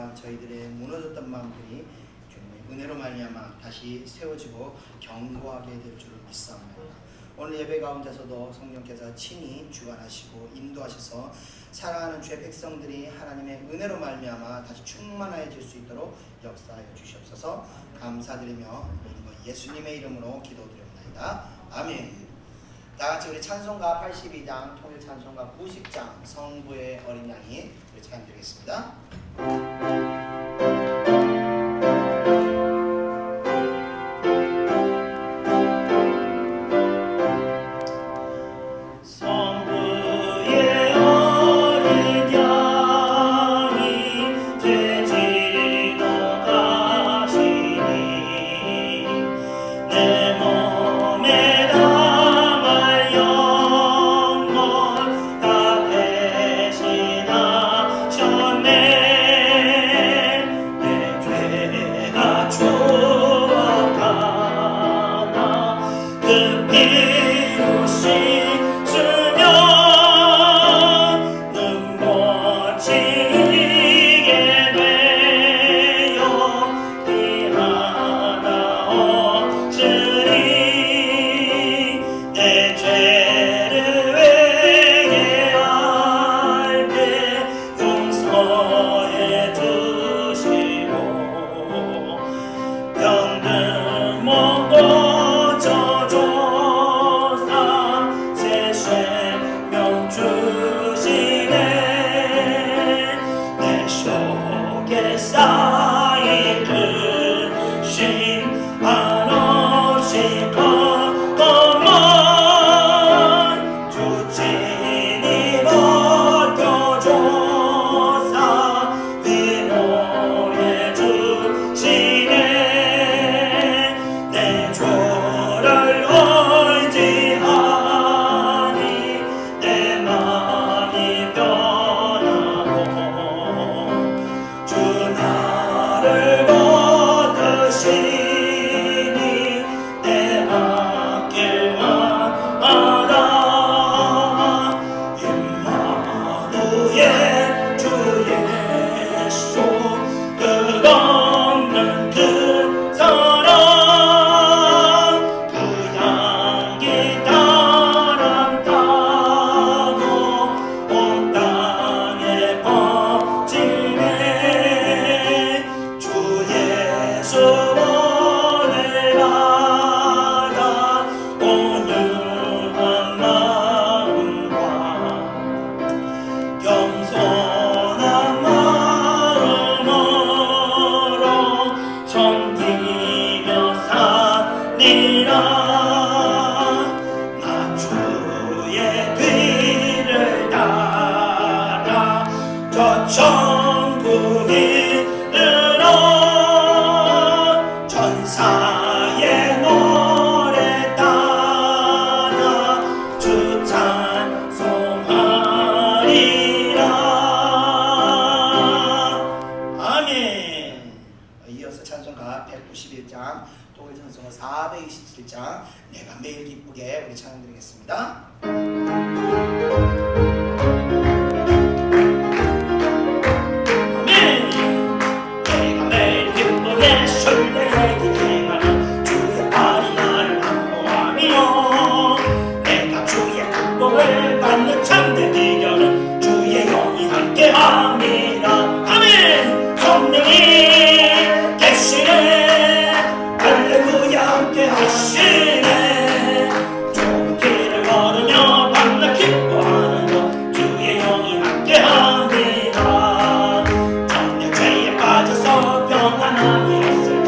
말미암아 저희들의 무너졌던 마음들이 주님의 은혜로 말미암아 다시 세워지고 견고하게 될 줄을 믿사옵나이다. 오늘 예배 가운데서도 성령께서 친히 주관하시고 인도하셔서 사랑하는 주의 백성들이 하나님의 은혜로 말미암아 다시 충만해질 수 있도록 역사하여 주시옵소서. 감사드리며 모든 것 예수님의 이름으로 기도드립니다. 아멘. 다같이 우리 찬송가 82장 통일 찬송가 90장 성부의 어린 양이 우리 찬양드리겠습니다. 이어서 찬송가 191장 통일 찬송가 427장 내가 매일 기쁘게 우리 찬양드리겠습니다. 아멘. 내가 매일 기쁘게 설레게 행하는 주의 아리 나를 안보하며 내가 주의 극복을 받는 참된 비결은 주의 영이 함께함이라. 아멘. 성령이 할렐루야 함께 하시네. 좁은 길을 걸으며 만나 기뻐하는 것 주의 영이 함께 합니다. 정녕 죄에 빠져서 평안함이 없을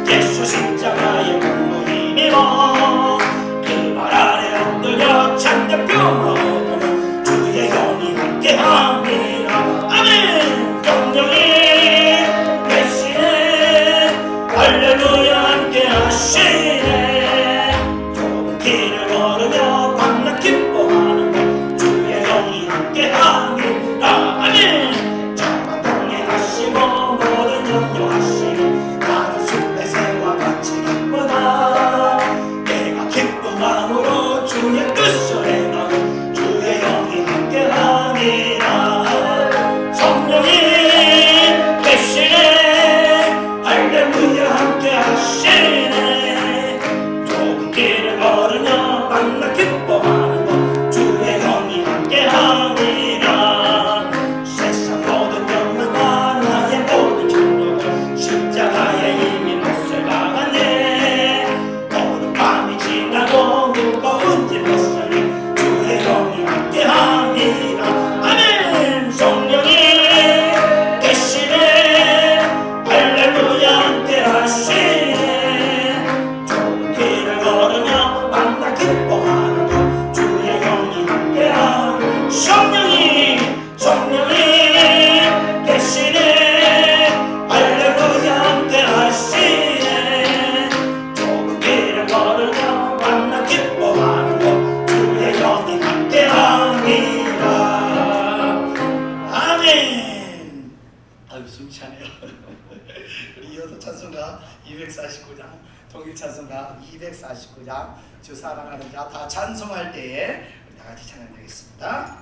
때 예수 십자가의 공로 힘입어 그 발 아래 엎드려 참된 평화 얻으며 주의 영이 함께 합니다. 아멘. 성령이 할렐루야 함께 하시네. 좁은 길을 걸으며 밤낮 기뻐하는 것 주의 영이 함께 합니다. 아멘. 저만 동행하시고 모든 염려하시니 나는 숲의 새와 같이 기쁘다. 내가 기쁨함으로 주의 뜻을 행하고 주의 영이 함께 합니다. 성령이 계시네. 이어서 찬송가 249장, 통일 찬송가 249장, 주 사랑하는 자 다 찬송할 때에 우리 다 같이 찬양하겠습니다.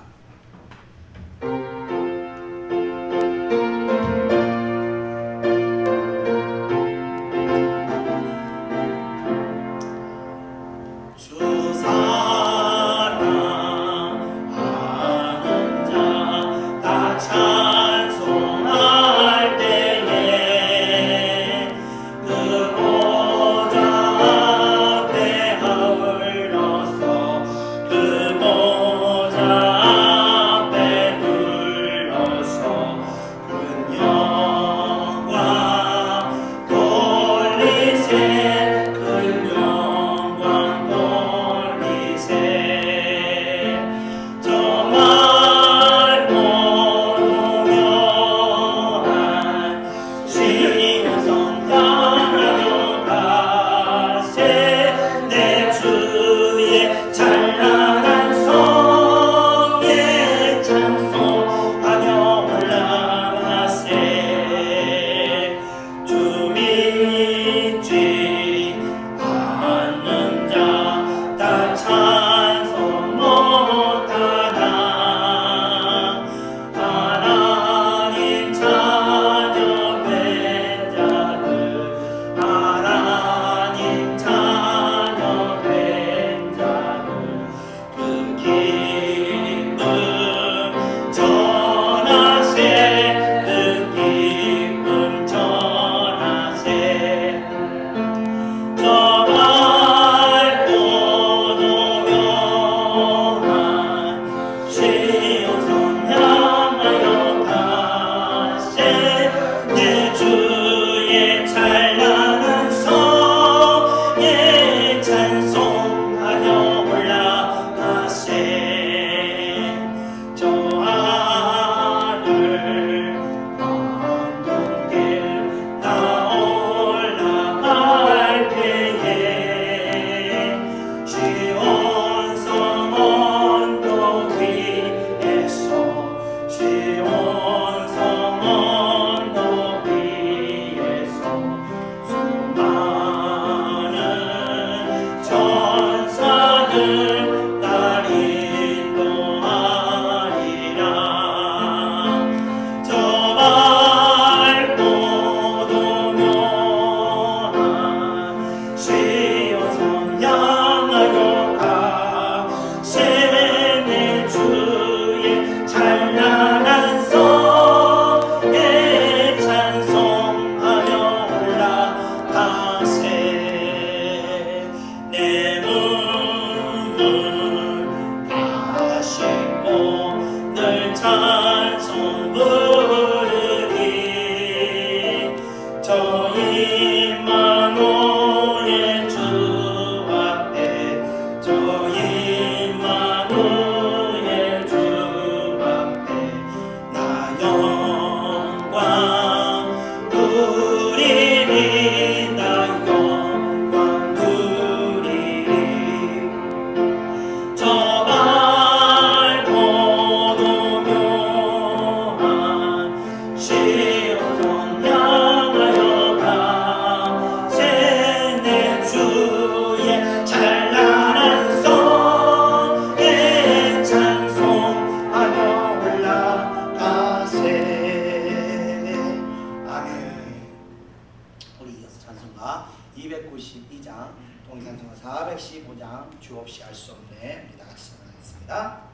주 없이 알 수 없네. 우리 다 같이 찬양하겠습니다.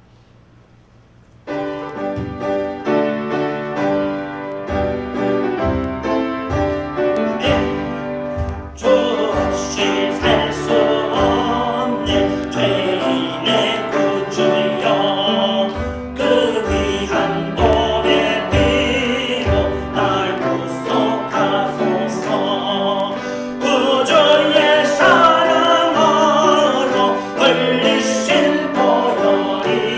흘리신 보혈이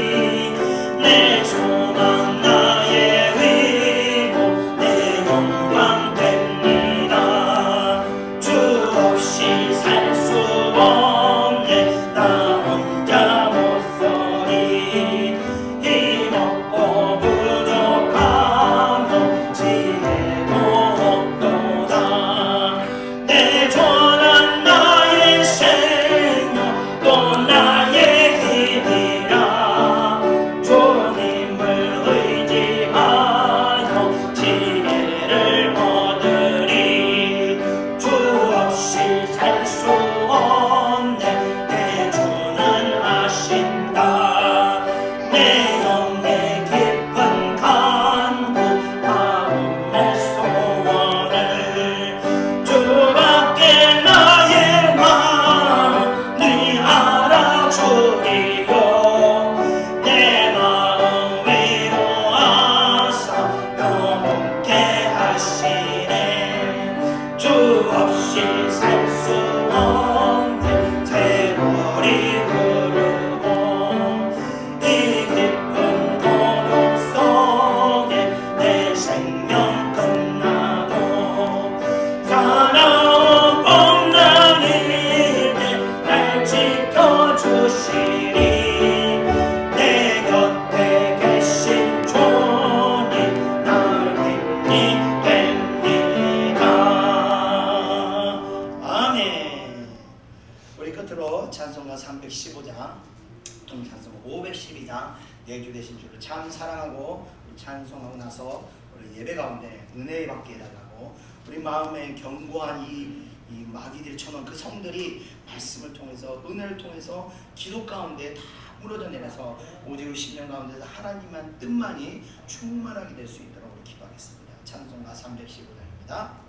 찬양하고 찬송하고 나서 우리 예배 가운데 은혜 받게 해달라고, 우리 마음에 견고한 이 마귀들이 쳐놓은 그 성들이 말씀을 통해서, 은혜를 통해서 기도 가운데 다 무너져 내려서 오직 신령 가운데서 하나님만 뜻만이 충만하게 될 수 있도록 우리 기도하겠습니다. 찬송가 315장입니다.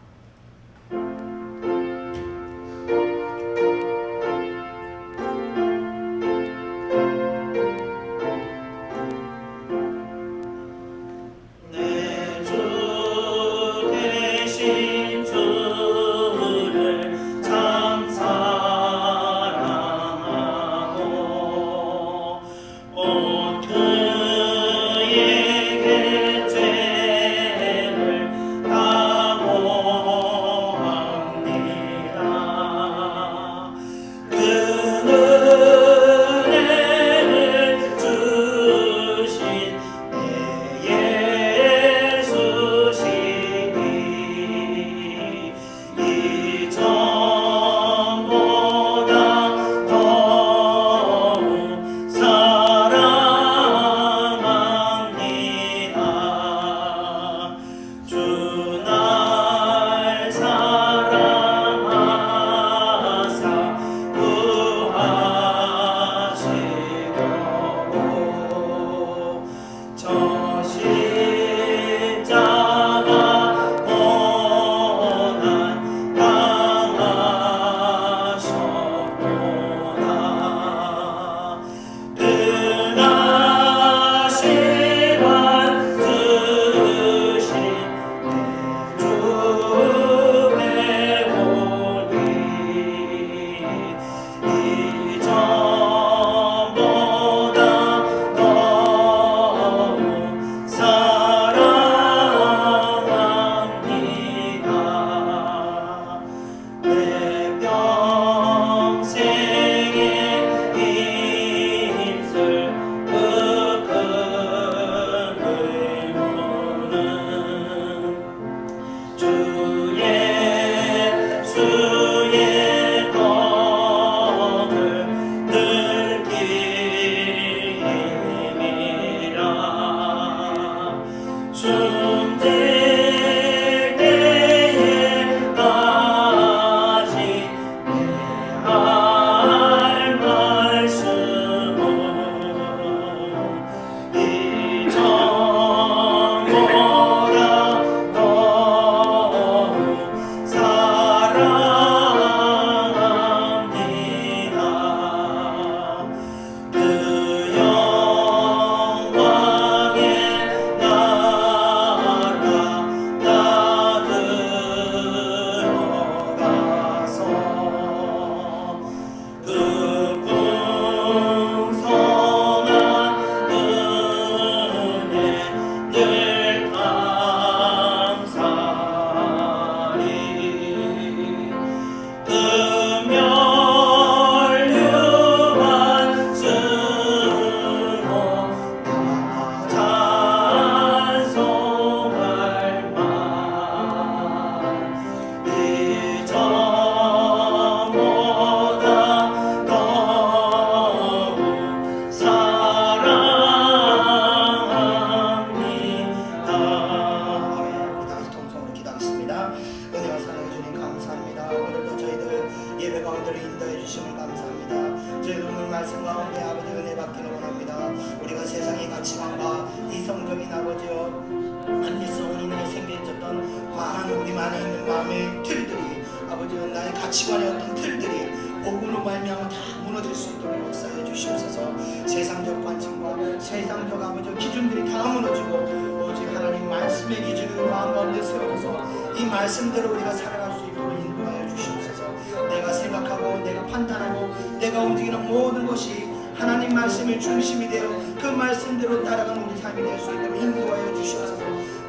말씀대로 우리가 살아갈 수 있도록 인도하여 주시옵소서. 내가 생각하고 내가 판단하고 내가 움직이는 모든 것이 하나님 말씀의 중심이 되어 그 말씀대로 따라가는 우리 삶이 될 수 있도록 인도하여 주시옵소서.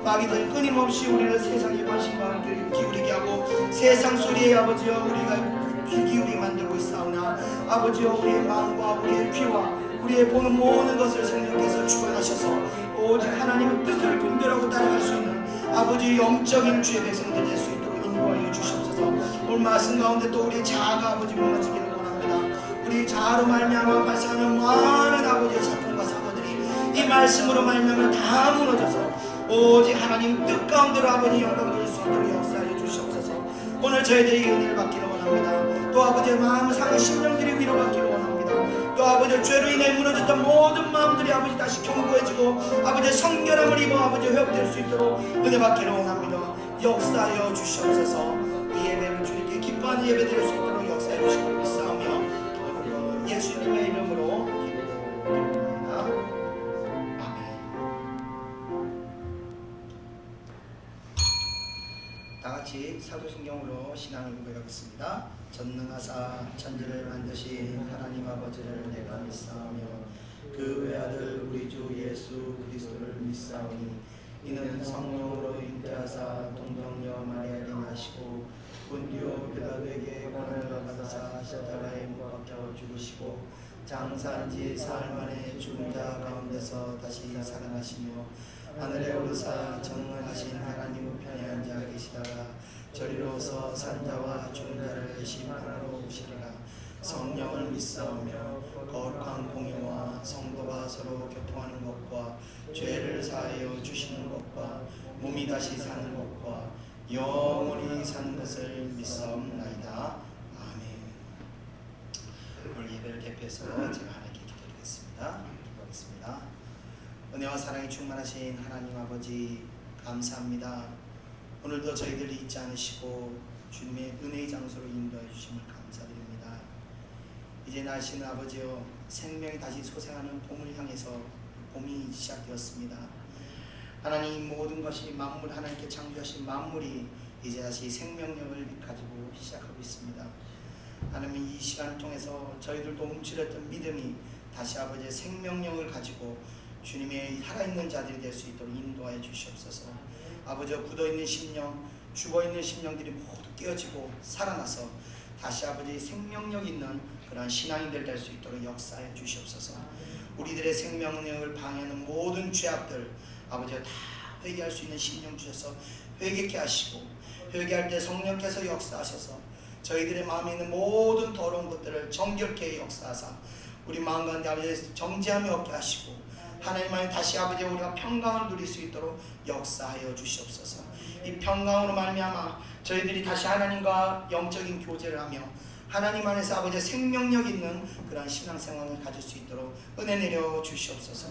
마귀들 끊임없이 우리를 세상의 관심과 기울이게 하고 세상 소리에 아버지여 우리가 귀 기울이게 만들고 있사오나 아버지여 우리의 마음과 우리의 귀와 우리의 보는 모든 것을 성령께서 주관하셔서 오직 하나님의 뜻을 분별하고 따라갈 수 있는 아버지 영적인 주의 백성들 될 수 있도록 인도하여 주시옵소서. 오늘 말씀 가운데 또 우리의 자아가 아버지 무너지기를 원합니다. 우리 자아로 말미암아 발생하는 많은 아버지의 사건과 사고들이 이 말씀으로 말미암아 다 무너져서 오직 하나님 뜻 가운데로 아버지 영광 돌릴 수 있도록 역사하여 주시옵소서. 오늘 저희들이 은혜를 받기를 원합니다. 또 아버지의 마음 상한 심령들이 위로받기를 원합니다. 또 아버지 죄로 인해 무너졌던 모든 마음들이 아버지 다시 견고해지고 아버지 성결함을 입어 아버지 회복될 수 있도록 은혜 받기를 원합니다. 역사하여 주시옵소서. 이 예배를 주님께 기뻐하는 예배 드릴 수 있도록 역사해 주시고 믿사오며 예수님의 이름으로 기도드립니다. 아멘. 다같이 사도신경으로 신앙을 고백하겠습니다. 전능하사 천지를 만드신 하나님 아버지를 내가 믿사오며 그 외아들 우리 주 예수 그리스도를 믿사오니 이는 성령으로 잉태하사 동정녀 마리아에게 나시고 본디오 빌라도에게 고난을 받으사 십자가에 못 박혀 죽으시고 장사한 지 사흘 만에 죽은 자 가운데서 다시 살아나시며 하늘에 오르사 전능하신 하나님 우편에 앉아 계시다가 저리로서 산자와 죽은 자를 심판하러 오시리라. 성령을 믿사오며 거룩한 공의와 성도가 서로 교통하는 것과 죄를 사하여 주시는 것과 몸이 다시 사는 것과 영원히 사는 것을 믿사옵나이다. 아멘. 오늘 예배를 대표해서 제가 하나님께 기도드리겠습니다. 기도하겠습니다. 은혜와 사랑이 충만하신 하나님 아버지 감사합니다. 오늘도 저희들이 잊지 않으시고 주님의 은혜의 장소로 인도해 주심을 감사드립니다. 이제 날씨는 아버지여 생명이 다시 소생하는 봄을 향해서 봄이 시작되었습니다. 하나님 모든 것이 만물 하나님께 창조하신 만물이 이제 다시 생명력을 가지고 시작하고 있습니다. 하나님 이 시간을 통해서 저희들도 움츠렸던 믿음이 다시 아버지의 생명력을 가지고 주님의 살아있는 자들이 될 수 있도록 인도하여 주시옵소서. 아버지와 굳어있는 심령, 죽어있는 심령들이 모두 깨어지고 살아나서 다시 아버지의 생명력 있는 그런 신앙인들 될 수 있도록 역사해 주시옵소서. 우리들의 생명력을 방해하는 모든 죄악들 아버지가 다 회개할 수 있는 심령 주셔서 회개케 하시고 회개할 때 성령께서 역사하셔서 저희들의 마음에 있는 모든 더러운 것들을 정결케 역사하사 우리 마음 가운데 아버지 정죄함이 없게 하시고 하나님 안에 다시 아버지 우리가 평강을 누릴 수 있도록 역사하여 주시옵소서. 이 평강으로 말미암아 저희들이 다시 하나님과 영적인 교제를 하며 하나님 안에서 아버지 생명력 있는 그런 신앙생활을 가질 수 있도록 은혜 내려 주시옵소서.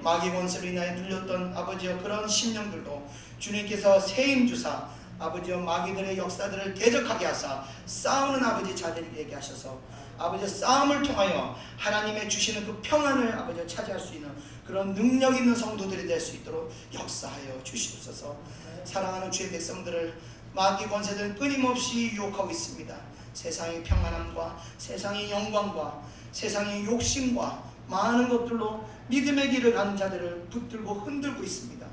마귀 권세로 인하여 눌렸던 아버지여 그런 심령들도 주님께서 세임 주사 아버지여 마귀들의 역사들을 대적하게 하사 싸우는 아버지 자들이 되게 하셔서 아버지 싸움을 통하여 하나님의 주시는 그 평안을 아버지 차지할 수 있는 그런 능력 있는 성도들이 될 수 있도록 역사하여 주시옵소서. 사랑하는 주의 백성들을 마귀 권세들은 끊임없이 유혹하고 있습니다. 세상의 평안함과 세상의 영광과 세상의 욕심과 많은 것들로 믿음의 길을 가는 자들을 붙들고 흔들고 있습니다.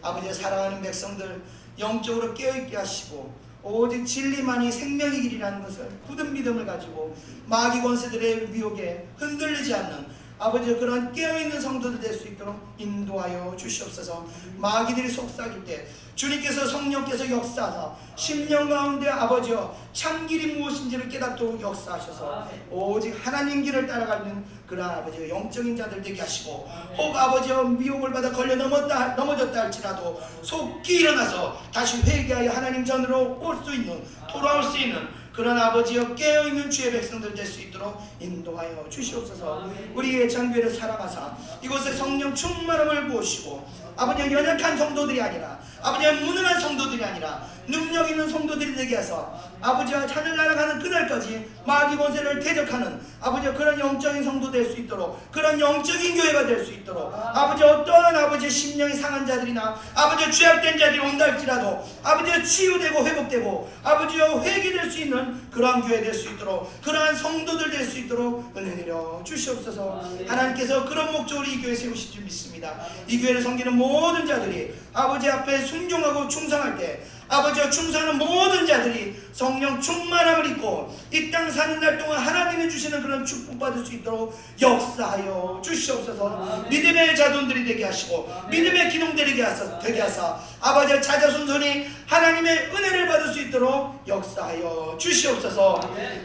아버지의 사랑하는 백성들 영적으로 깨어있게 하시고 오직 진리만이 생명의 길이라는 것을 굳은 믿음을 가지고 마귀 권세들의 위혹에 흔들리지 않는 아버지의 그런 깨어있는 성도들 될 수 있도록 인도하여 주시옵소서. 마귀들이 속삭일 때 주님께서 성령께서 역사하사 심령 가운데 아버지여 참길이 무엇인지를 깨닫도록 역사하셔서 오직 하나님 길을 따라가는 그런 아버지의 영적인 자들 되게 하시고 혹 아버지여 미혹을 받아 걸려 넘어졌다 할지라도 속히 일어나서 다시 회개하여 하나님 전으로 올 수 있는 돌아올 수 있는 그런 아버지여 깨어있는 주의 백성들 될 수 있도록 인도하여 주시옵소서. 우리 예찬교회를 사랑하사 이곳에 성령 충만함을 부으시고 아버지의 연약한 성도들이 아니라 아버지의 무능한 성도들이 아니라 능력 있는 성도들이 되게 해서 아버지와 하늘나라 가는 그날까지 마귀 권세를 대적하는 아버지의 그런 영적인 성도 될 수 있도록 그런 영적인 교회가 될 수 있도록 아버지 어떠한 아버지의 심령이 상한 자들이나 아버지의 죄악된 자들이 온다 할지라도 아버지의 치유되고 회복되고 아버지의 회개될 수 있는 그러한 교회 될 수 있도록 그러한 성도들 될 수 있도록 은혜 내려 주시옵소서. 하나님께서 그런 목적으로 이 교회 세우실 줄 믿습니다. 이 교회를 섬기는 모든 자들이 아버지 앞에 순종하고 충성할 때 아버지와 충성하는 모든 자들이 성령 충만함을 입고 이 땅 사는 날 동안 하나님이 주시는 그런 축복 받을 수 있도록 역사하여 주시옵소서. 믿음의 자손들이 되게 하시고 믿음의 기둥들이 되게 하사 아버지의 자자손손이 하나님의 은혜를 받을 수 있도록 역사하여 주시옵소서.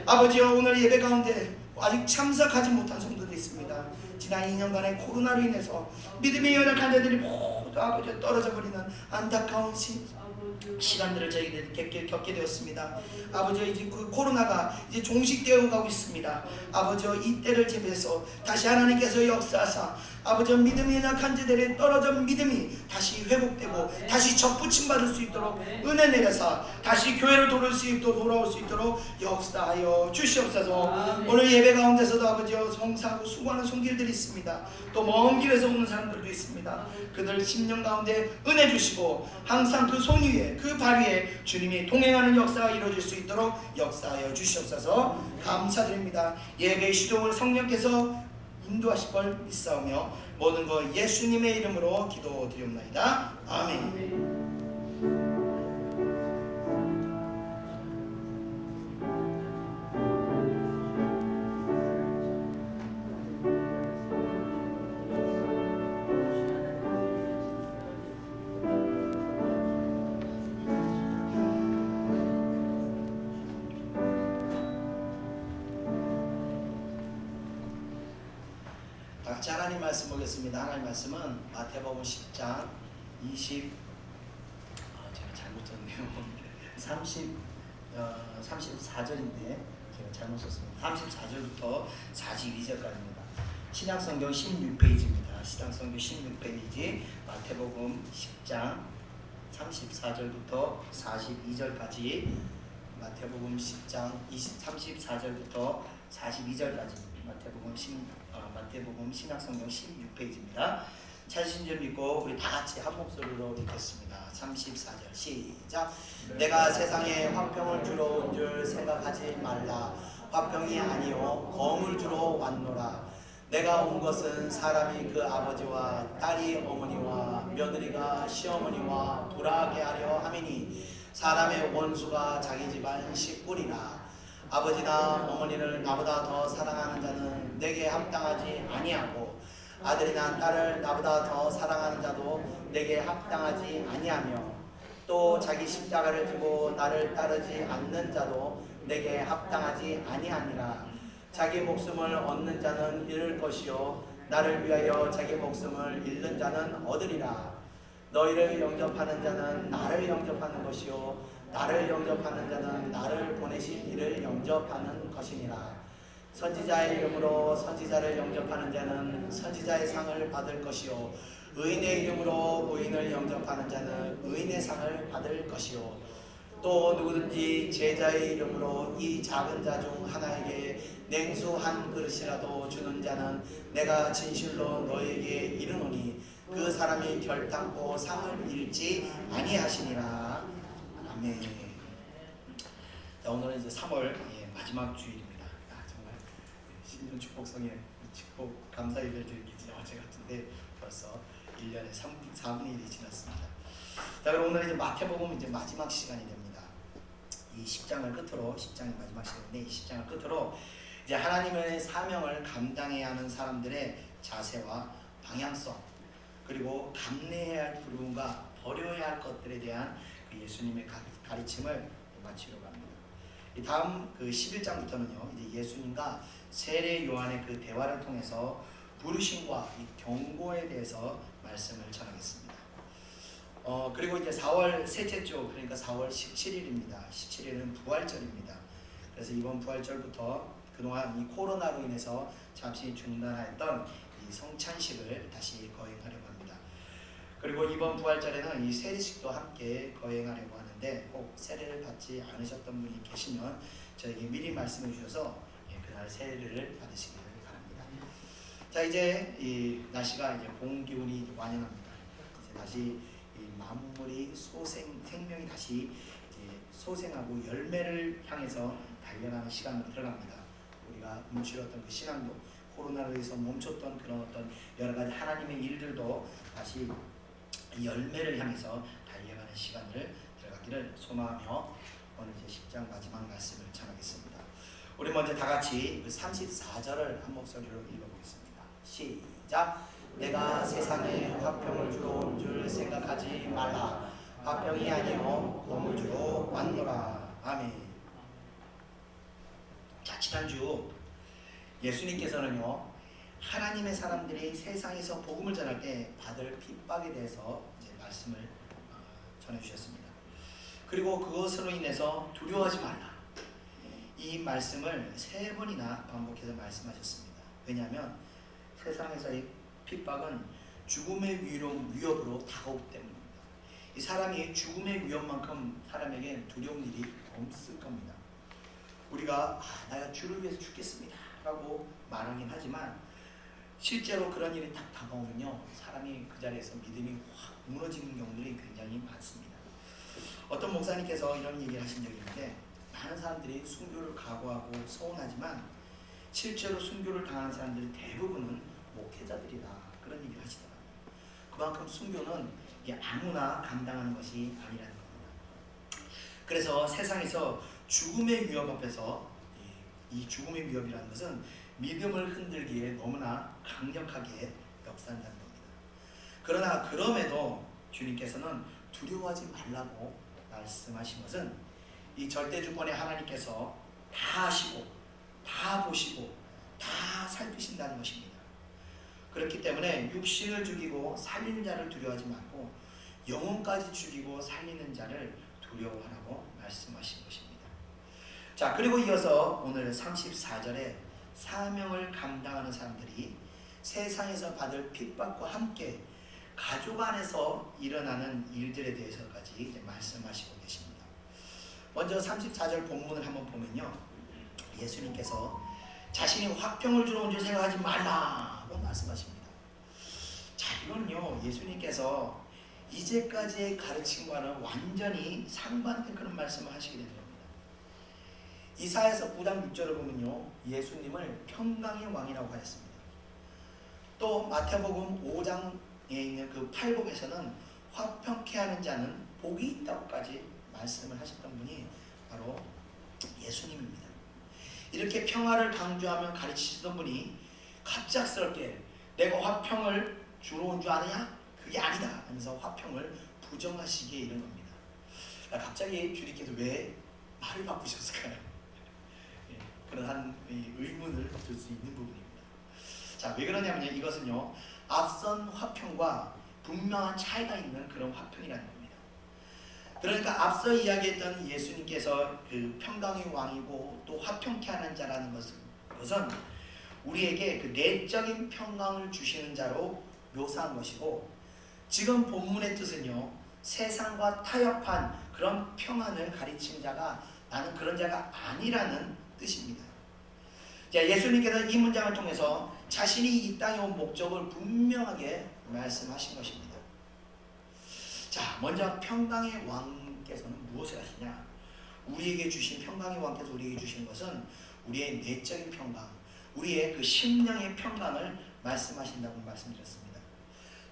아버지여 오늘 예배 가운데 아직 참석하지 못한 성도들이 있습니다. 지난 2년간의 코로나로 인해서 믿음의 연약한 자들이 모두 아버지 떨어져 버리는 안타까운 시간들을 저희들이 겪게 되었습니다. 아버지 이제 그 코로나가 이제 종식되어 가고 있습니다. 아버지 이 때를 제비해서 다시 하나님께서 역사하사 아버지 믿음이 연약한 자들의 떨어진 믿음이 다시 회복되고 다시 접붙임 받을 수 있도록 은혜 내려서 다시 교회로 돌아올 수 있도록 역사하여 주시옵소서. 오늘 예배 가운데서도 아버지 성사하고 수고하는 손길들이 있습니다. 또 먼 길에서 오는 사람들도 있습니다. 그들 심령 가운데 은혜 주시고 항상 그 손 위에 그 발 위에 주님이 동행하는 역사가 이루어질 수 있도록 역사하여 주시옵소서. 감사드립니다. 예배의 시종을 성령께서 인도하실 걸 믿사오며 모든 것 예수님의 이름으로 기도드리옵나이다. 아멘. 같이 하나님 말씀 보겠습니다. 하나님 말씀은 마태복음 10장 20 제가 잘못 썼네요. 34절인데 제가 잘못 썼습니다. 34절부터 42절까지입니다. 신약성경 16페이지입니다. 신약성경 16페이지 마태복음 10장 34절부터 42절까지 마태복음 10장 34절부터 42절까지 마태복음 신약성경 16페이지입니다. 찾으신 줄 믿고 우리 다 같이 한 목소리로 읽겠습니다. 34절 시작. 내가 세상에 화평을 주러 온 줄 생각하지 말라. 화평이 아니요 검을 주러 왔노라. 내가 온 것은 사람이 그 아버지와 딸이 어머니와 며느리가 시어머니와 불화하게 하려 함이니 사람의 원수가 자기 집안 식구리라. 아버지나 어머니를 나보다 더 사랑하는 자는 내게 합당하지 아니하고 아들이나 딸을 나보다 더 사랑하는 자도 내게 합당하지 아니하며 또 자기 십자가를 지고 나를 따르지 않는 자도 내게 합당하지 아니하니라. 자기 목숨을 얻는 자는 잃을 것이요 나를 위하여 자기 목숨을 잃는 자는 얻으리라. 너희를 영접하는 자는 나를 영접하는 것이요 나를 영접하는 자는 나를 보내신 이를 영접하는 것이니라. 선지자의 이름으로 선지자를 영접하는 자는 선지자의 상을 받을 것이요 의인의 이름으로 의인을 영접하는 자는 의인의 상을 받을 것이요 또 누구든지 제자의 이름으로 이 작은 자 중 하나에게 냉수 한 그릇이라도 주는 자는 내가 진실로 너에게 이르노니 그 사람이 결단코 상을 잃지 아니하시니라. 아멘. 자, 오늘은 이제 3월 마지막 주일입니다. 정말 신년 축복성에 축복 감사 예배를 드리기 어제 같은데 벌써 1년에 4분의 1이 지났습니다. 자, 그럼 오늘 이제 마태복음 이제 마지막 시간이 됩니다. 이 10장을 끝으로 10장이 마지막 시간인데 이 10장을 끝으로 이제 하나님의 사명을 감당해야 하는 사람들의 자세와 방향성 그리고 감내해야 할 부분과 버려야 할 것들에 대한 그 예수님의 가르침을 마치려고 합니다. 이 다음 그 11장부터는요 이제 예수님과 세례 요한의 그 대화를 통해서 부르심과 이 경고에 대해서 말씀을 전하겠습니다. 그리고 이제 4월 셋째 주 그러니까 4월 17일입니다. 17일은 부활절입니다. 그래서 이번 부활절부터 그동안 이 코로나로 인해서 잠시 중단하였던 이 성찬식을 다시 거행하려고 합니다. 그리고 이번 부활절에는 이 세례식도 함께 거행하려고 하는데 꼭 세례를 받지 않으셨던 분이 계시면 저에게 미리 말씀해 주셔서 그날 세례를 받으시기를 바랍니다. 자, 이제 이 날씨가 이제 봄 기운이 완연합니다. 이제 다시 이 만물이 생명이 다시 이제 소생하고 열매를 향해서 달려가는 시간으로 들어갑니다. 우리가 멈추었던 그 시간도 코로나로 해서 멈췄던 그런 어떤 여러 가지 하나님의 일들도 다시 열매를 향해서 달려가는 시간을 들어가기를 소망하며 오늘 이제 10장 마지막 말씀을 전하겠습니다. 우리 먼저 다 같이 그 34절을 한 목소리로 읽어보겠습니다. 시작. 내가 세상에 화평을 주러 온 줄 생각하지 말라. 화평이 아니요 검을 주러 왔노라. 아멘. 자, 지난주 예수님께서는요 하나님의 사람들이 세상에서 복음을 전할 때 받을 핍박에 대해서 이제 말씀을 전해주셨습니다. 그리고 그것으로 인해서 두려워하지 말라. 이 말씀을 3번이나 반복해서 말씀하셨습니다. 왜냐하면 세상에서의 핍박은 죽음의 위협으로 다가오기 때문입니다. 이 사람이 죽음의 위협만큼 사람에게 두려운 일이 없을 겁니다. 우리가 내가 주를 위해서 죽겠습니다 라고 말하긴 하지만 실제로 그런 일이 딱 다가오면요, 사람이 그 자리에서 믿음이 확 무너지는 경우들이 굉장히 많습니다. 어떤 목사님께서 이런 얘기를 하신 적이 있는데, 많은 사람들이 순교를 각오하고 서운하지만 실제로 순교를 당하는 사람들이 대부분은 목회자들이다, 그런 얘기를 하시더라고요. 그만큼 순교는 아무나 감당하는 것이 아니라는 겁니다. 그래서 세상에서 죽음의 위협 앞에서 이 죽음의 위협이라는 것은 믿음을 흔들기에 너무나 강력하게 역사한다는 겁니다. 그러나 그럼에도 주님께서는 두려워하지 말라고 말씀하신 것은 이 절대주권의 하나님께서 다 아시고 다 보시고 다 살피신다는 것입니다. 그렇기 때문에 육신을 죽이고 살리는 자를 두려워하지 말고 영혼까지 죽이고 살리는 자를 두려워하라고 말씀하신 것입니다. 자, 그리고 이어서 오늘 34절에 사명을 감당하는 사람들이 세상에서 받을 핍박과 함께 가족 안에서 일어나는 일들에 대해서까지 이제 말씀하시고 계십니다. 먼저 34절 본문을 한번 보면요, 예수님께서 자신이 화평을 주러 온 줄 생각하지 말라고 말씀하십니다. 자, 이거는요, 예수님께서 이제까지의 가르침과는 완전히 상반된 그런 말씀을 하시게 되는 겁니다. 이사야서 9장 6절을 보면요, 예수님을 평강의 왕이라고 하였습니다. 또 마태복음 5장에 있는 그 팔복에서는 화평케 하는 자는 복이 있다고까지 말씀을 하셨던 분이 바로 예수님입니다. 이렇게 평화를 강조하며 가르치시던 분이 갑작스럽게 내가 화평을 주러 온 줄 아느냐? 그게 아니다 하면서 화평을 부정하시기에 이른 겁니다. 갑자기 주님께서 왜 말을 바꾸셨을까요? 그런 한 의문을 들 수 있는 부분입니다. 자, 왜 그러냐면요, 이것은요, 앞선 화평과 분명한 차이가 있는 그런 화평이라는 겁니다. 그러니까 앞서 이야기했던 예수님께서 그 평강의 왕이고 또 화평케 하는 자라는 것은 우리에게 그 내적인 평강을 주시는 자로 묘사한 것이고, 지금 본문의 뜻은요, 세상과 타협한 그런 평안을 가르친 자가 나는 그런 자가 아니라는 뜻입니다. 자, 예수님께서 이 문장을 통해서 자신이 이 땅에 온 목적을 분명하게 말씀하신 것입니다. 자, 먼저 평강의 왕께서는 무엇을 하시냐? 우리에게 주신 평강의 왕께서 우리에게 주신 것은 우리의 내적인 평강, 우리의 그 심령의 평강을 말씀하신다고 말씀드렸습니다.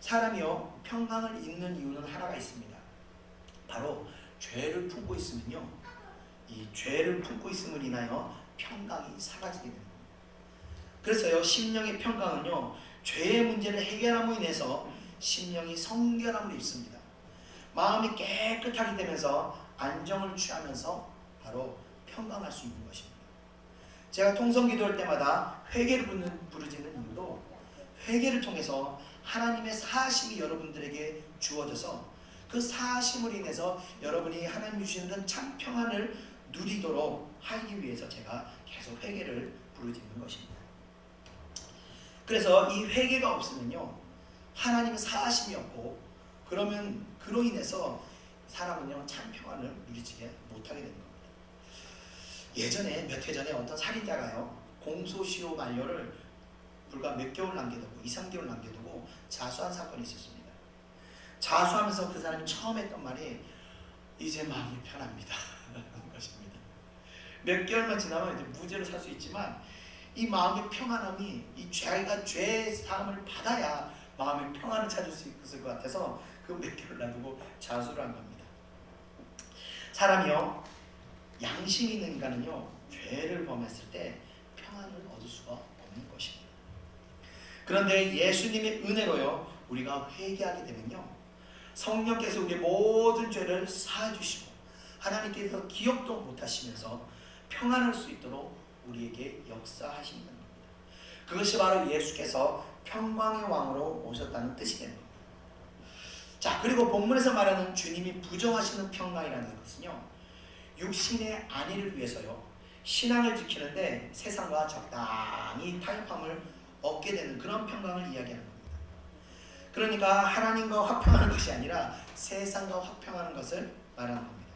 사람이요, 평강을 잃는 이유는 하나가 있습니다. 바로 죄를 품고 있으면요, 이 죄를 품고 있음을 인하여 평강이 사라지게 됩니다. 그래서요, 심령의 평강은요, 죄의 문제를 해결함으로 인해서 심령이 성결함을 입습니다. 마음이 깨끗하게 되면서 안정을 취하면서 바로 평강할 수 있는 것입니다. 제가 통성기도할 때마다 회개를 부르짖는 이유도 회개를 통해서 하나님의 사심이 여러분들에게 주어져서 그 사심으로 인해서 여러분이 하나님이 주시는 참 평안을 누리도록 하기 위해서 제가 계속 회개를 부르짖는 것입니다. 그래서 이 회개가 없으면요, 하나님의 사심이 없고, 그러면 그로 인해서 사람은요, 참 평안을 누리지게 못하게 되는 겁니다. 예전에 몇 해 전에 어떤 살인자가요, 공소시효 만료를 불과 몇 개월 남겨두고 2, 3개월 남겨두고 자수한 사건이 있었습니다. 자수하면서 그 사람이 처음 했던 말이 이제 마음이 편합니다 라는 것입니다. 몇 개월만 지나면 이제 무죄로 살 수 있지만 이 마음의 평안함이 이 자기가 죄 사함을 받아야 마음의 평안을 찾을 수 있을 것 같아서 그 몇 개월 놔두고 자수를 한 겁니다. 사람이요, 양심 있는 인간은요, 죄를 범했을 때 평안을 얻을 수가 없는 것입니다. 그런데 예수님의 은혜로요, 우리가 회개하게 되면요, 성령께서 우리의 모든 죄를 사해 주시고 하나님께서 기억도 못하시면서 평안할 수 있도록 우리에게 역사하신다는 겁니다. 그것이 바로 예수께서 평강의 왕으로 오셨다는 뜻이 됩니다. 자, 그리고 본문에서 말하는 주님이 부정하시는 평강이라는 것은요, 육신의 안위를 위해서요, 신앙을 지키는데 세상과 적당히 타협함을 얻게 되는 그런 평강을 이야기하는 겁니다. 그러니까 하나님과 화평하는 것이 아니라 세상과 화평하는 것을 말하는 겁니다.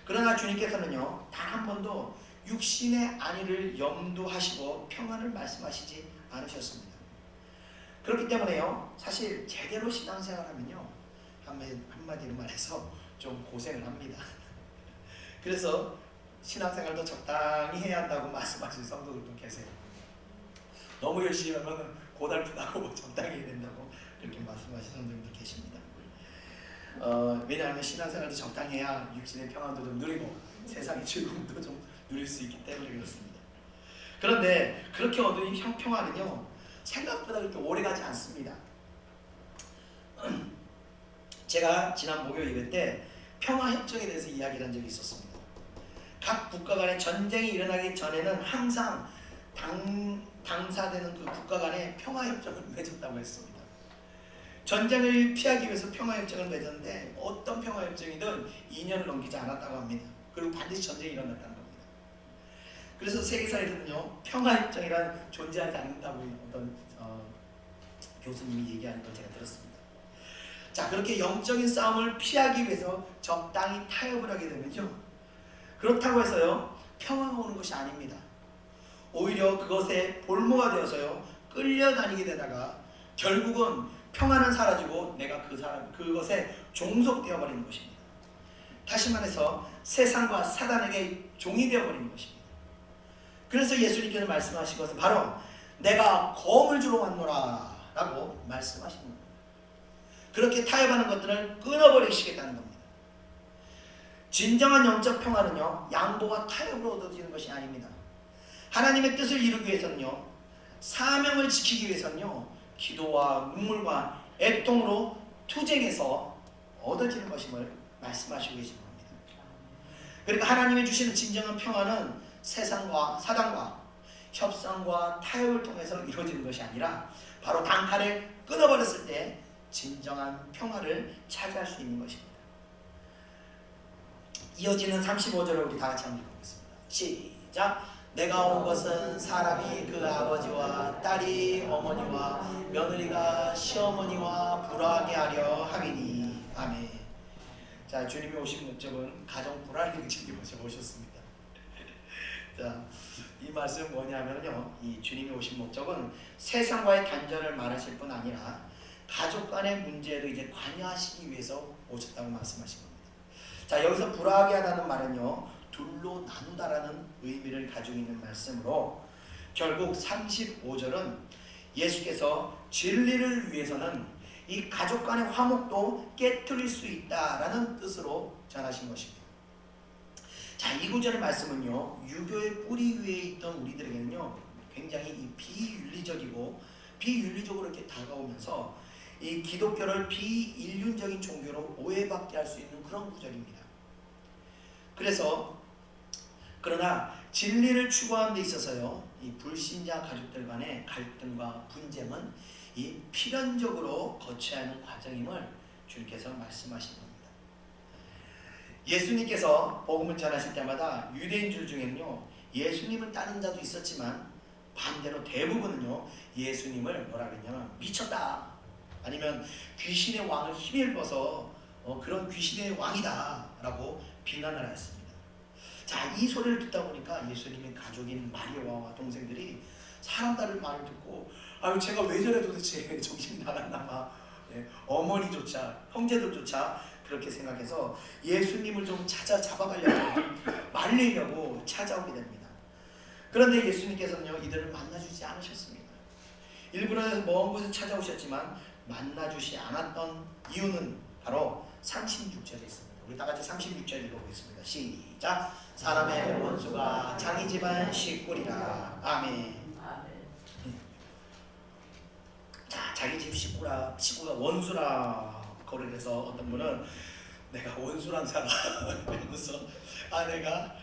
그러나 주님께서는요, 단 한 번도 육신의 안위를 염두하시고 평안을 말씀하시지 않으셨습니다. 그렇기 때문에요, 사실 제대로 신앙생활하면요, 한마디로 말해서 좀 고생을 합니다. 그래서 신앙생활도 적당히 해야 한다고 말씀하시는 성도들도 계세요. 너무 열심히 하면 고달프다고 적당히 해야 된다고 이렇게 말씀하시는 성도들도 계십니다. 왜냐하면 신앙생활도 적당히 해야 육신의 평안도 좀 누리고 세상의 즐거움도 좀 누릴 수 있기 때문에 그렇습니다. 그런데 그렇게 얻은 평안은요, 생각보다 그렇게 오래가지 않습니다. 제가 지난 목요일 예배 때 평화협정에 대해서 이야기를 한 적이 있었습니다. 각 국가 간에 전쟁이 일어나기 전에는 항상 당사되는 그 국가 간에 평화협정을 맺었다고 했습니다. 전쟁을 피하기 위해서 평화협정을 맺었는데 어떤 평화협정이든 2년을 넘기지 않았다고 합니다. 그리고 반드시 전쟁이 일어났다는 겁니다. 그래서 세계사에서는요, 평화협정이란 존재하지 않는다고 어떤 교수님이 얘기하는 걸 제가 들었습니다. 자, 그렇게 영적인 싸움을 피하기 위해서 적당히 타협을 하게 되면요, 그렇다고 해서요, 평화가 오는 것이 아닙니다. 오히려 그것에 볼모가 되어서요, 끌려다니게 되다가 결국은 평화는 사라지고 내가 그것에 종속되어 버리는 것입니다. 다시 말해서 세상과 사단에게 종이 되어 버리는 것입니다. 그래서 예수님께서 말씀하신 것은 바로 내가 검을 주러 왔노라 라고 말씀하시는 겁니다. 그렇게 타협하는 것들을 끊어버리시겠다는 겁니다. 진정한 영적 평화는요, 양보와 타협으로 얻어지는 것이 아닙니다. 하나님의 뜻을 이루기 위해서는요, 사명을 지키기 위해서는요, 기도와 눈물과 애통으로 투쟁해서 얻어지는 것임을 말씀하시고 계시는 겁니다. 그러니까 하나님이 주시는 진정한 평화는 세상과 사단과 협상과 타협을 통해서 이루어지는 것이 아니라 바로 단칼에 끊어버렸을 때 진정한 평화를 차지할 수 있는 것입니다. 이어지는 35절을 우리 다 같이 한번 읽어보겠습니다. 시작! 내가 온 것은 사람이 그 아버지와 딸이 어머니와 며느리가 시어머니와 불화하게 하려 함이니. 아멘. 자, 주님이 오신 목적은 가정 불화를 일으키기 위해서 오셨습니다. 자, 이 말씀 뭐냐면요, 이 주님이 오신 목적은 세상과의 단절을 말하실 뿐 아니라 가족 간의 문제에도 이제 관여하시기 위해서 오셨다고 말씀하신 겁니다. 자, 여기서 불화하게 하다는 말은요, 둘로 나누다라는 의미를 가지고 있는 말씀으로 결국 35절은 예수께서 진리를 위해서는 이 가족 간의 화목도 깨트릴 수 있다라는 뜻으로 전하신 것입니다. 자, 이 구절의 말씀은요, 유교의 뿌리 위에 있던 우리들에게는요, 굉장히 비윤리적이고 비윤리적으로 이렇게 다가오면서 이 기독교를 비인륜적인 종교로 오해받게 할 수 있는 그런 구절입니다. 그러나 진리를 추구하는 데 있어서요, 이 불신자 가족들 간의 갈등과 분쟁은 이 필연적으로 거쳐야 하는 과정임을 주님께서 말씀하신 겁니다. 예수님께서 복음을 전하실 때마다 유대인들 중에는요, 예수님을 따르는 자도 있었지만 반대로 대부분은요, 예수님을 뭐라 그랬냐면 미쳤다, 아니면 귀신의 왕을 힘입어서 그런 귀신의 왕이다 라고 비난을 했습니다. 자, 이 소리를 듣다 보니까 예수님의 가족인 마리아와 동생들이 사람들의 말을 듣고, 아유, 제가 왜 저래 도대체 정신이 나갔나 봐, 어머니조차 형제들조차 그렇게 생각해서 예수님을 좀 잡아가려고 말리려고 찾아오게 됩니다. 그런데 예수님께서는요, 이들을 만나주지 않으셨습니다. 일부러 먼 곳에 찾아오셨지만 만나주지 않았던 이유는 바로 36절에 있습니다. 우리 다 같이 36절 읽어보겠습니다. 시작! 사람의 원수가 자기 집안 식구리라. 아멘. 자, 자기 집 식구가 원수라. 그래서 어떤 분은 내가 원수란 사람 그러면서 아내가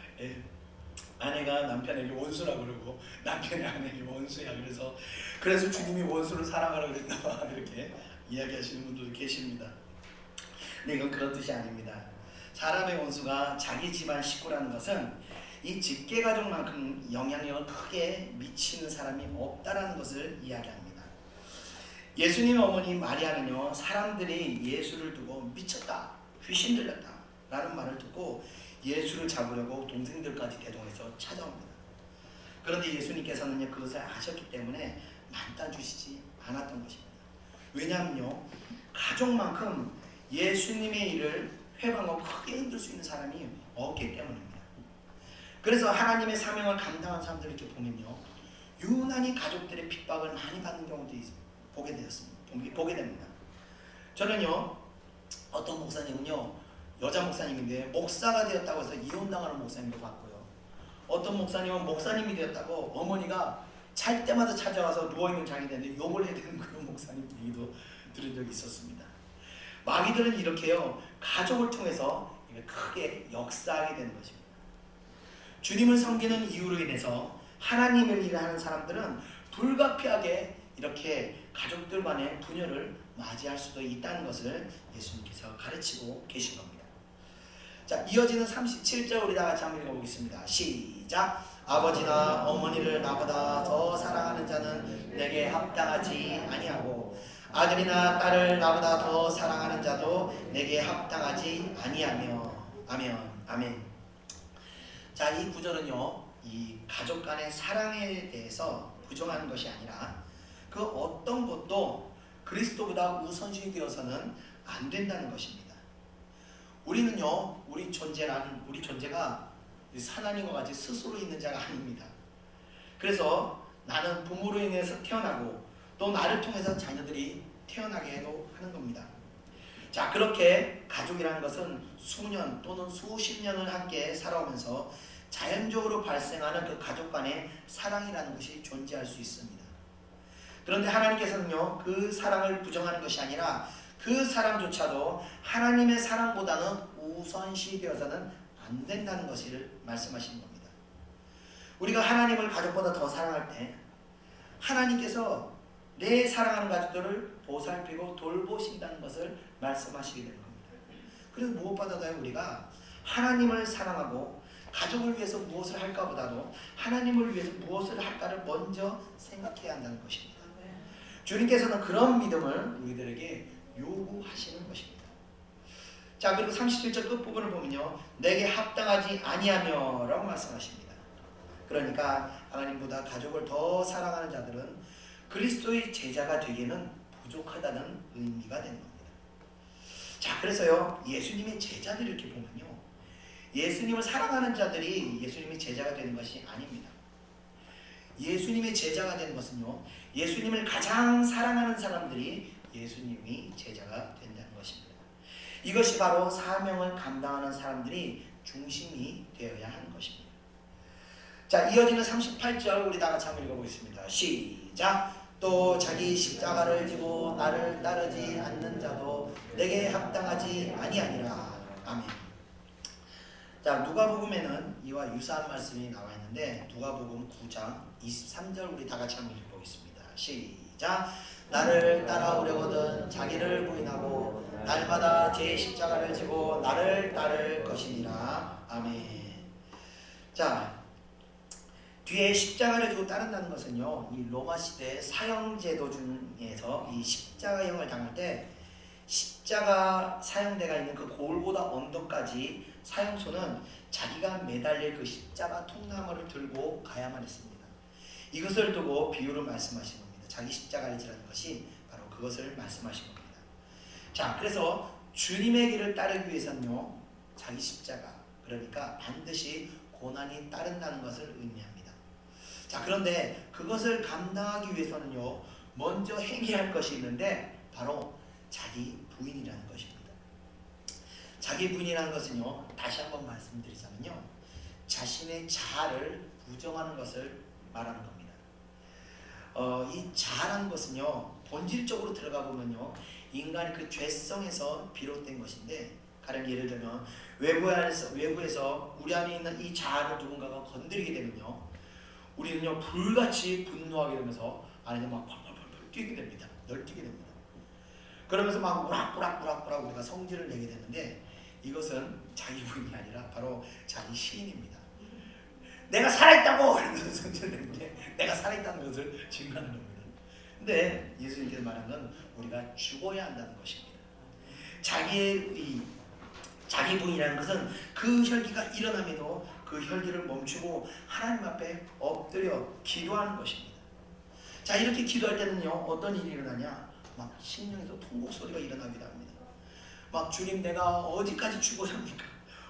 아내가 남편에게 원수라고 그러고 남편이 아내에게 원수야. 그래서 주님이 원수를 사랑하라고 그랬나 봐. 이렇게 이야기하시는 분들도 계십니다. 근데 이건 그런 뜻이 아닙니다. 사람의 원수가 자기 집안 식구라는 것은 이 직계가족만큼 영향력을 크게 미치는 사람이 없다라는 것을 이야기합니다. 예수님의 어머니 마리아는요, 사람들이 예수를 두고 미쳤다, 귀신 들렸다 라는 말을 듣고 예수를 잡으려고 동생들까지 대동해서 찾아옵니다. 그런데 예수님께서는 그것을 아셨기 때문에 만나 주시지 않았던 것입니다. 왜냐하면요, 가족만큼 예수님의 일을 회방하고 크게 흔들 수 있는 사람이 없기 때문입니다. 그래서 하나님의 사명을 감당한 사람들을 이렇게 보면요, 유난히 가족들의 핍박을 많이 받는 경우도 보게 됩니다. 저는요, 어떤 목사님은요, 여자 목사님인데 목사가 되었다고 해서 이혼당하는 목사님도 봤고요, 어떤 목사님은 목사님이 되었다고 어머니가 잘 때마다 찾아와서 누워있는 자기 되는데 욕을 해야 되는 그런 목사님 얘기도 들은 적이 있었습니다. 마귀들은 이렇게요, 가족을 통해서 크게 역사하게 되는 것입니다. 주님을 섬기는 이유로 인해서 하나님을 일하는 사람들은 불가피하게 이렇게 가족들 간의 분열을 맞이할 수도 있다는 것을 예수님께서 가르치고 계신 겁니다. 자, 이어지는 37절 우리 다 같이 한번 읽어보겠습니다. 시작. 아버지나 어머니를 나보다 더 사랑하는 자는 내게 합당하지 아니하고 아들이나 딸을 나보다 더 사랑하는 자도 내게 합당하지 아니하며. 아멘. 아멘. 자, 이 구절은요, 이 가족 간의 사랑에 대해서 부정하는 것이 아니라 그 어떤 것도 그리스도보다 우선순위 되어서는 안 된다는 것입니다. 우리는요, 우리 존재가 하나님과 같이 스스로 있는 자가 아닙니다. 그래서 나는 부모로 인해서 태어나고 또 나를 통해서 자녀들이 태어나게도 하는 겁니다. 자, 그렇게 가족이라는 것은 수년 또는 수십 년을 함께 살아오면서 자연적으로 발생하는 그 가족 간의 사랑이라는 것이 존재할 수 있습니다. 그런데 하나님께서는요, 그 사랑을 부정하는 것이 아니라 그 사랑조차도 하나님의 사랑보다는 우선시 되어서는 안 된다는 것을 말씀하시는 겁니다. 우리가 하나님을 가족보다 더 사랑할 때 하나님께서 내 사랑하는 가족들을 보살피고 돌보신다는 것을 말씀하시게 되는 겁니다. 그래서 무엇보다도 우리가 하나님을 사랑하고 가족을 위해서 무엇을 할까보다도 하나님을 위해서 무엇을 할까를 먼저 생각해야 한다는 것입니다. 주님께서는 그런 믿음을 우리들에게 요구하시는 것입니다. 자, 그리고 37절 끝부분을 보면요, 내게 합당하지 아니하며 라고 말씀하십니다. 그러니까 하나님보다 가족을 더 사랑하는 자들은 그리스도의 제자가 되기에는 부족하다는 의미가 되는 겁니다. 자, 그래서요, 예수님의 제자들을 이렇게 보면요, 예수님을 사랑하는 자들이 예수님의 제자가 되는 것이 아닙니다. 예수님의 제자가 되는 것은요, 예수님을 가장 사랑하는 사람들이 예수님이 제자가 된다는 것입니다. 이것이 바로 사명을 감당하는 사람들이 중심이 되어야 하는 것입니다. 자, 이어지는 38절 우리 다 같이 한번 읽어보겠습니다. 시작. 또 자기 십자가를 지고 나를 따르지 않는 자도 내게 합당하지 아니하니라. 아멘. 자, 누가복음에는 이와 유사한 말씀이 나와 있는데 누가복음 9장 23절 우리 다 같이 한번 읽어보겠습니다. 시작. 나를 따라오려거든 자기를 부인하고 날마다 제 십자가를 지고 나를 따를 것이니라. 아멘. 자, 뒤에 십자가를 지고 따른다는 것은요, 이 로마 시대 사형제도 중에서 이 십자가형을 당할 때 십자가 사형대가 있는 그 골고다 언덕까지 사형소는 자기가 매달릴 그 십자가 통나무를 들고 가야만 했습니다. 이것을 두고 비유를 말씀하신 겁니다. 자기 십자가를 지라는 것이 바로 그것을 말씀하신 겁니다. 자, 그래서 주님의 길을 따르기 위해서는요, 자기 십자가, 그러니까 반드시 고난이 따른다는 것을 의미합니다. 자, 그런데 그것을 감당하기 위해서는요, 먼저 행해야 할 것이 있는데 바로 자기 부인이라는 것입니다. 자기 부인이라는 것은요, 다시 한번 말씀드리자면요, 자신의 자아를 부정하는 것을 말하는 겁니다. 이 자아라는 것은요, 본질적으로 들어가 보면요, 인간의 그 죄성에서 비롯된 것인데 가령 예를 들면 외부에서 우리 안에 있는 이 자아를 누군가가 건드리게 되면요, 우리는요 불같이 분노하게 되면서 안에서 막 펄펄펄 뛰게 됩니다. 널뛰게 됩니다. 그러면서 막 우락부락 우리가 성질을 내게 되는데, 이것은 자기 부인이 아니라 바로 자기 시인입니다. 내가 살아있다고! 이러면서 성질을 내는데 내가 살아있다는 것을 증명하는 겁니다. 근데 예수님께서 말하는 건 우리가 죽어야 한다는 것입니다. 자기 부인이라는 것은 그 혈기가 일어남에도 그 혈기를 멈추고 하나님 앞에 엎드려 기도하는 것입니다. 자, 이렇게 기도할 때는요 어떤 일이 일어나냐, 막 심령에서 통곡 소리가 일어나기도 합니다. 막 주님, 내가 어디까지 죽어야 합니까?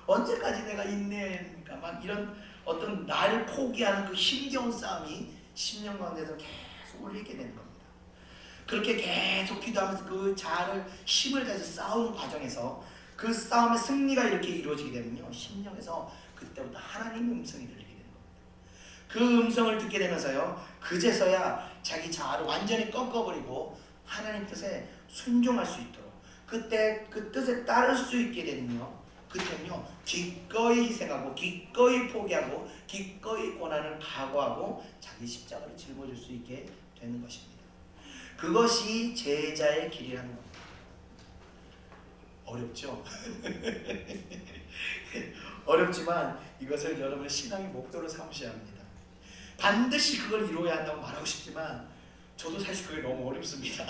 언제까지 내가 인내합니까? 막 이런 어떤 나를 포기하는 그 힘겨운 싸움이 심령 가운데서 계속 울리게 되는 겁니다. 그렇게 계속 기도하면서 그 자아를 힘을 다해서 싸우는 과정에서 그 싸움의 승리가 이렇게 이루어지게 되면요, 심령에서 그때부터 하나님의 음성이 들리게 되는 겁니다. 그 음성을 듣게 되면서요, 그제서야 자기 자아를 완전히 꺾어버리고 하나님 뜻에 순종할 수 있도록, 그때 그 뜻에 따를 수 있게 되면요, 그때는요 기꺼이 희생하고 기꺼이 포기하고 기꺼이 고난을 각오하고 자기 십자가를 짊어질 수 있게 되는 것입니다. 그것이 제자의 길이라는 겁니다. 어렵죠? 어렵지만 이것을 여러분의 신앙의 목표로 삼으셔야 합니다. 반드시 그걸 이루어야 한다고 말하고 싶지만 저도 사실 그게 너무 어렵습니다.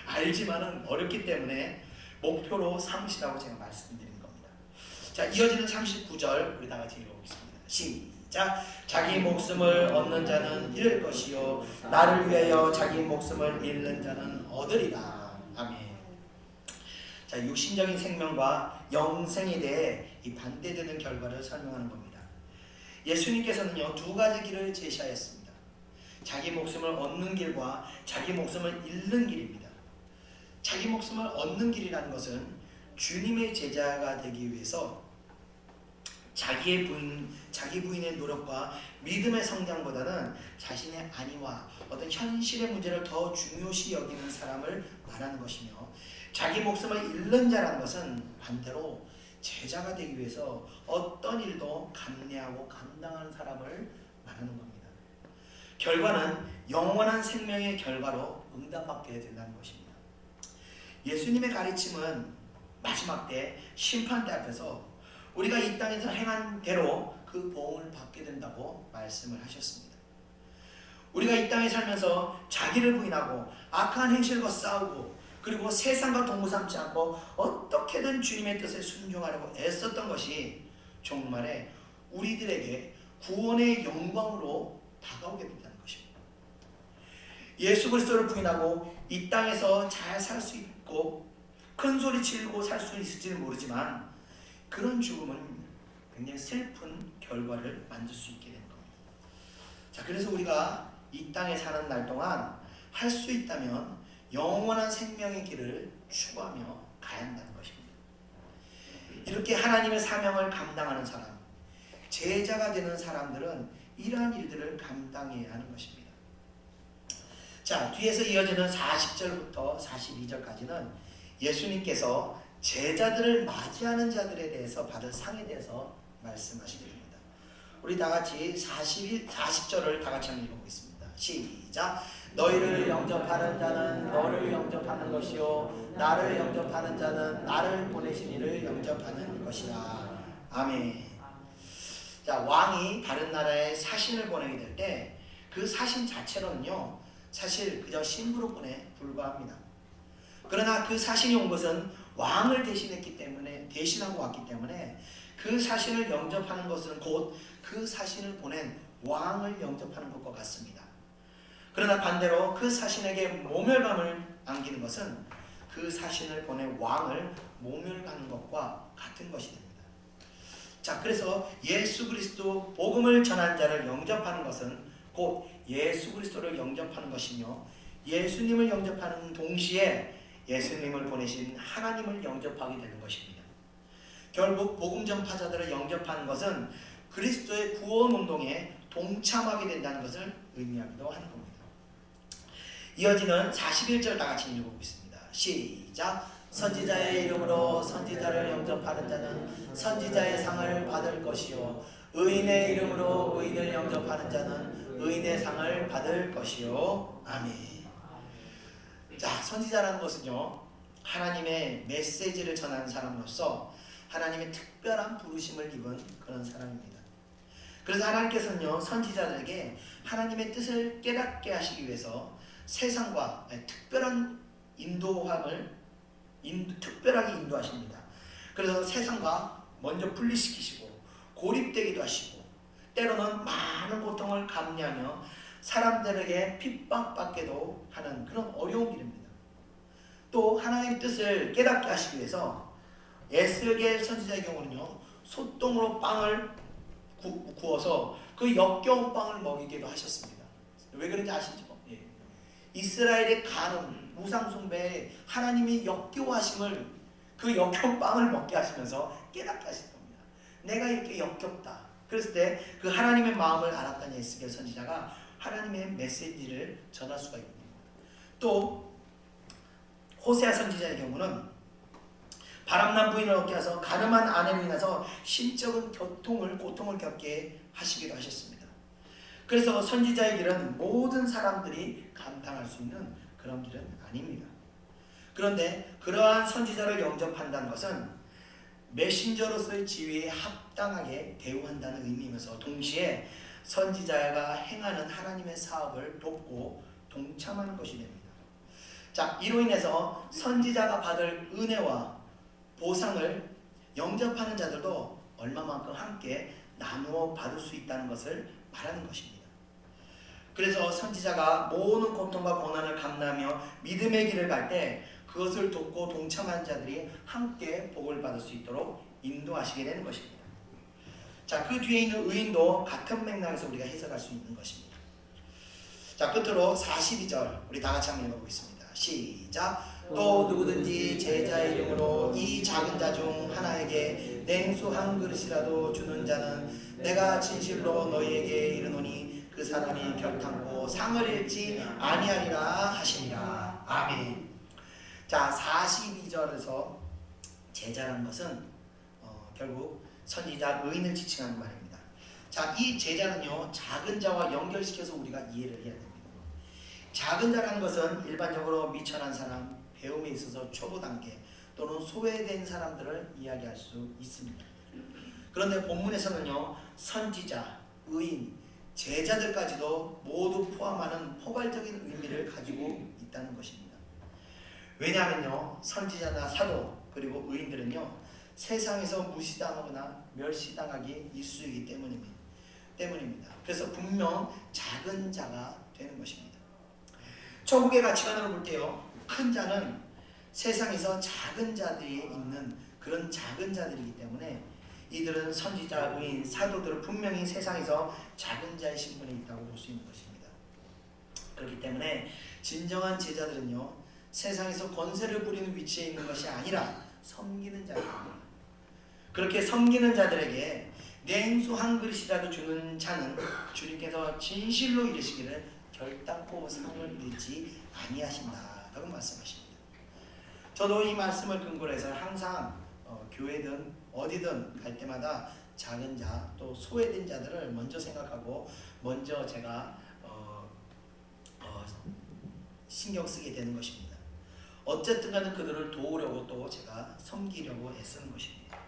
알지만은 어렵기 때문에 목표로 삼으시라고 제가 말씀드립니다. 자, 이어지는 39절 우리 다 같이 읽어보겠습니다. 시작. 자기 목숨을 얻는 자는 잃을 것이요 나를 위하여 자기 목숨을 잃는 자는 얻으리라. 아멘. 자, 육신적인 생명과 영생에 대해 이 반대되는 결과를 설명하는 겁니다. 예수님께서는요 두 가지 길을 제시하였습니다. 자기 목숨을 얻는 길과 자기 목숨을 잃는 길입니다. 자기 목숨을 얻는 길이라는 것은 주님의 제자가 되기 위해서 자기 부인의 노력과 믿음의 성장보다는 자신의 안위와 어떤 현실의 문제를 더 중요시 여기는 사람을 말하는 것이며, 자기 목숨을 잃는 자라는 것은 반대로 제자가 되기 위해서 어떤 일도 감내하고 감당하는 사람을 말하는 겁니다. 결과는 영원한 생명의 결과로 응답받게 된다는 것입니다. 예수님의 가르침은 마지막 때 심판대 앞에서 우리가 이 땅에서 행한 대로 그 보응을 받게 된다고 말씀을 하셨습니다. 우리가 이 땅에 살면서 자기를 부인하고 악한 행실과 싸우고 그리고 세상과 동무 삼지 않고 어떻게든 주님의 뜻에 순종하려고 애썼던 것이 종말에 우리들에게 구원의 영광으로 다가오게 된다는 것입니다. 예수 그리스도를 부인하고 이 땅에서 잘 살 수 있고 큰 소리 치고 살 수 있을지는 모르지만 그런 죽음은 굉장히 슬픈 결과를 만들 수 있게 되는 겁니다. 자, 그래서 우리가 이 땅에 사는 날 동안 할 수 있다면 영원한 생명의 길을 추구하며 가야 한다는 것입니다. 이렇게 하나님의 사명을 감당하는 사람, 제자가 되는 사람들은 이러한 일들을 감당해야 하는 것입니다. 자, 뒤에서 이어지는 40절부터 42절까지는 예수님께서 제자들을 맞이하는 자들에 대해서 받을 상에 대해서 말씀하시게 됩니다. 우리 다 같이 40절을 다 같이 한번 읽어보겠습니다. 시작. 너희를 영접하는 자는 너를 영접하는 것이요 나를 영접하는 자는 나를 보내신 이를 영접하는 것이라. 아멘. 자, 왕이 다른 나라에 사신을 보내게 될 때 그 사신 자체로는요 사실 그저 신부로뿐에 불과합니다. 그러나 그 사신이 온 것은 왕을 대신하고 왔기 때문에 그 사신을 영접하는 것은 곧 그 사신을 보낸 왕을 영접하는 것과 같습니다. 그러나 반대로 그 사신에게 모멸감을 안기는 것은 그 사신을 보낸 왕을 모멸하는 것과 같은 것이 됩니다. 자, 그래서 예수 그리스도 복음을 전한 자를 영접하는 것은 곧 예수 그리스도를 영접하는 것이며, 예수님을 영접하는 동시에 예수님을 보내신 하나님을 영접하게 되는 것입니다. 결국 복음 전파자들을 영접하는 것은 그리스도의 구원 운동에 동참하게 된다는 것을 의미하기도 하는 겁니다. 이어지는 41절 다 같이 읽어보겠습니다. 시작. 선지자의 이름으로 선지자 선지자를 영접하는 자는 선지자의 상을 받을 것이요 의인의 이름으로 의인을 영접하는 자는 의인의 상을 받을 것이요. 아멘. 자, 선지자라는 것은요, 하나님의 메시지를 전하는 사람으로서 하나님의 특별한 부르심을 입은 그런 사람입니다. 그래서 하나님께서는요, 선지자들에게 하나님의 뜻을 깨닫게 하시기 위해서 세상과 특별한 특별하게 인도하십니다. 그래서 세상과 먼저 분리시키시고 고립되기도 하시고 때로는 많은 고통을 감내하며 사람들에게 핍박받게도 하는 그런 어려운 길입니다. 또 하나님의 뜻을 깨닫게 하시기 위해서 에스겔 선지자의 경우는요, 소똥으로 빵을 구워서 그 역겨운 빵을 먹이기도 하셨습니다. 왜 그런지 아시죠? 예. 이스라엘의 가늠, 우상숭배에 하나님이 역겨워하심을, 그 역겨운 빵을 먹게 하시면서 깨닫게 하신 겁니다. 내가 이렇게 역겹다. 그랬을 때 그 하나님의 마음을 알았던 에스겔 선지자가 하나님의 메시지를 전할 수가 있는 겁니다. 또 호세아 선지자의 경우는 바람난 부인을 얻게 해서 가늠한 아내로 인해서 심적인 고통을 겪게 하시기도 하셨습니다. 그래서 선지자의 길은 모든 사람들이 감당할 수 있는 그런 길은 아닙니다. 그런데 그러한 선지자를 영접한다는 것은 메신저로서의 지위에 합당하게 대우한다는 의미이면서 동시에 선지자가 행하는 하나님의 사업을 돕고 동참하는 것이 됩니다. 자, 이로 인해서 선지자가 받을 은혜와 보상을 영접하는 자들도 얼마만큼 함께 나누어 받을 수 있다는 것을 말하는 것입니다. 그래서 선지자가 모든 고통과 고난을 감내하며 믿음의 길을 갈 때 그것을 돕고 동참하는 자들이 함께 복을 받을 수 있도록 인도하시게 되는 것입니다. 자, 그 뒤에 있는 의인도 같은 맥락에서 우리가 해석할 수 있는 것입니다. 자, 끝으로 42절 우리 다 같이 한번 읽어보겠습니다. 시작. 또 누구든지 제자의 이름으로 이 작은 자 중 하나에게 냉수 한 그릇이라도 주는 자는 내가 진실로 너희에게 이르노니 그 사람이 결탄코 상을 잃지 아니하리라 하시니라. 아멘. 자, 42절에서 제자라는 것은 결국 선지자 의인을 지칭하는 말입니다. 자, 이 제자는요, 작은 자와 연결시켜서 우리가 이해를 해야 됩니다. 작은 자라는 것은 일반적으로 미천한 사람, 배움에 있어서 초보 단계 또는 소외된 사람들을 이야기할 수 있습니다. 그런데 본문에서는요, 선지자, 의인, 제자들까지도 모두 포함하는 포괄적인 의미를 가지고 있다는 것입니다. 왜냐하면요, 선지자나 사도 그리고 의인들은요, 세상에서 무시당하거나 멸시당하기 일쑤이기 때문입니다. 그래서 분명 작은 자가 되는 것입니다. 천국의 가치관으로 볼 때요, 큰 자는 세상에서 작은 자들이 있는 그런 작은 자들이기 때문에 이들은 선지자, 의인, 사도들은 분명히 세상에서 작은 자의 신분에 있다고 볼 수 있는 것입니다. 그렇기 때문에 진정한 제자들은요, 세상에서 권세를 부리는 위치에 있는 것이 아니라 섬기는 자입니다. 그렇게 섬기는 자들에게 냉수 한 그릇이라도 주는 자는 주님께서 진실로 이르시기를 결단코 상을 잃지 아니하신다라고 말씀하십니다. 저도 이 말씀을 근거로 해서 항상 교회든 어디든 갈 때마다 작은 자 또 소외된 자들을 먼저 생각하고 먼저 제가 신경 쓰게 되는 것입니다. 어쨌든 간에 그들을 도우려고 또 제가 섬기려고 애쓰는 것입니다.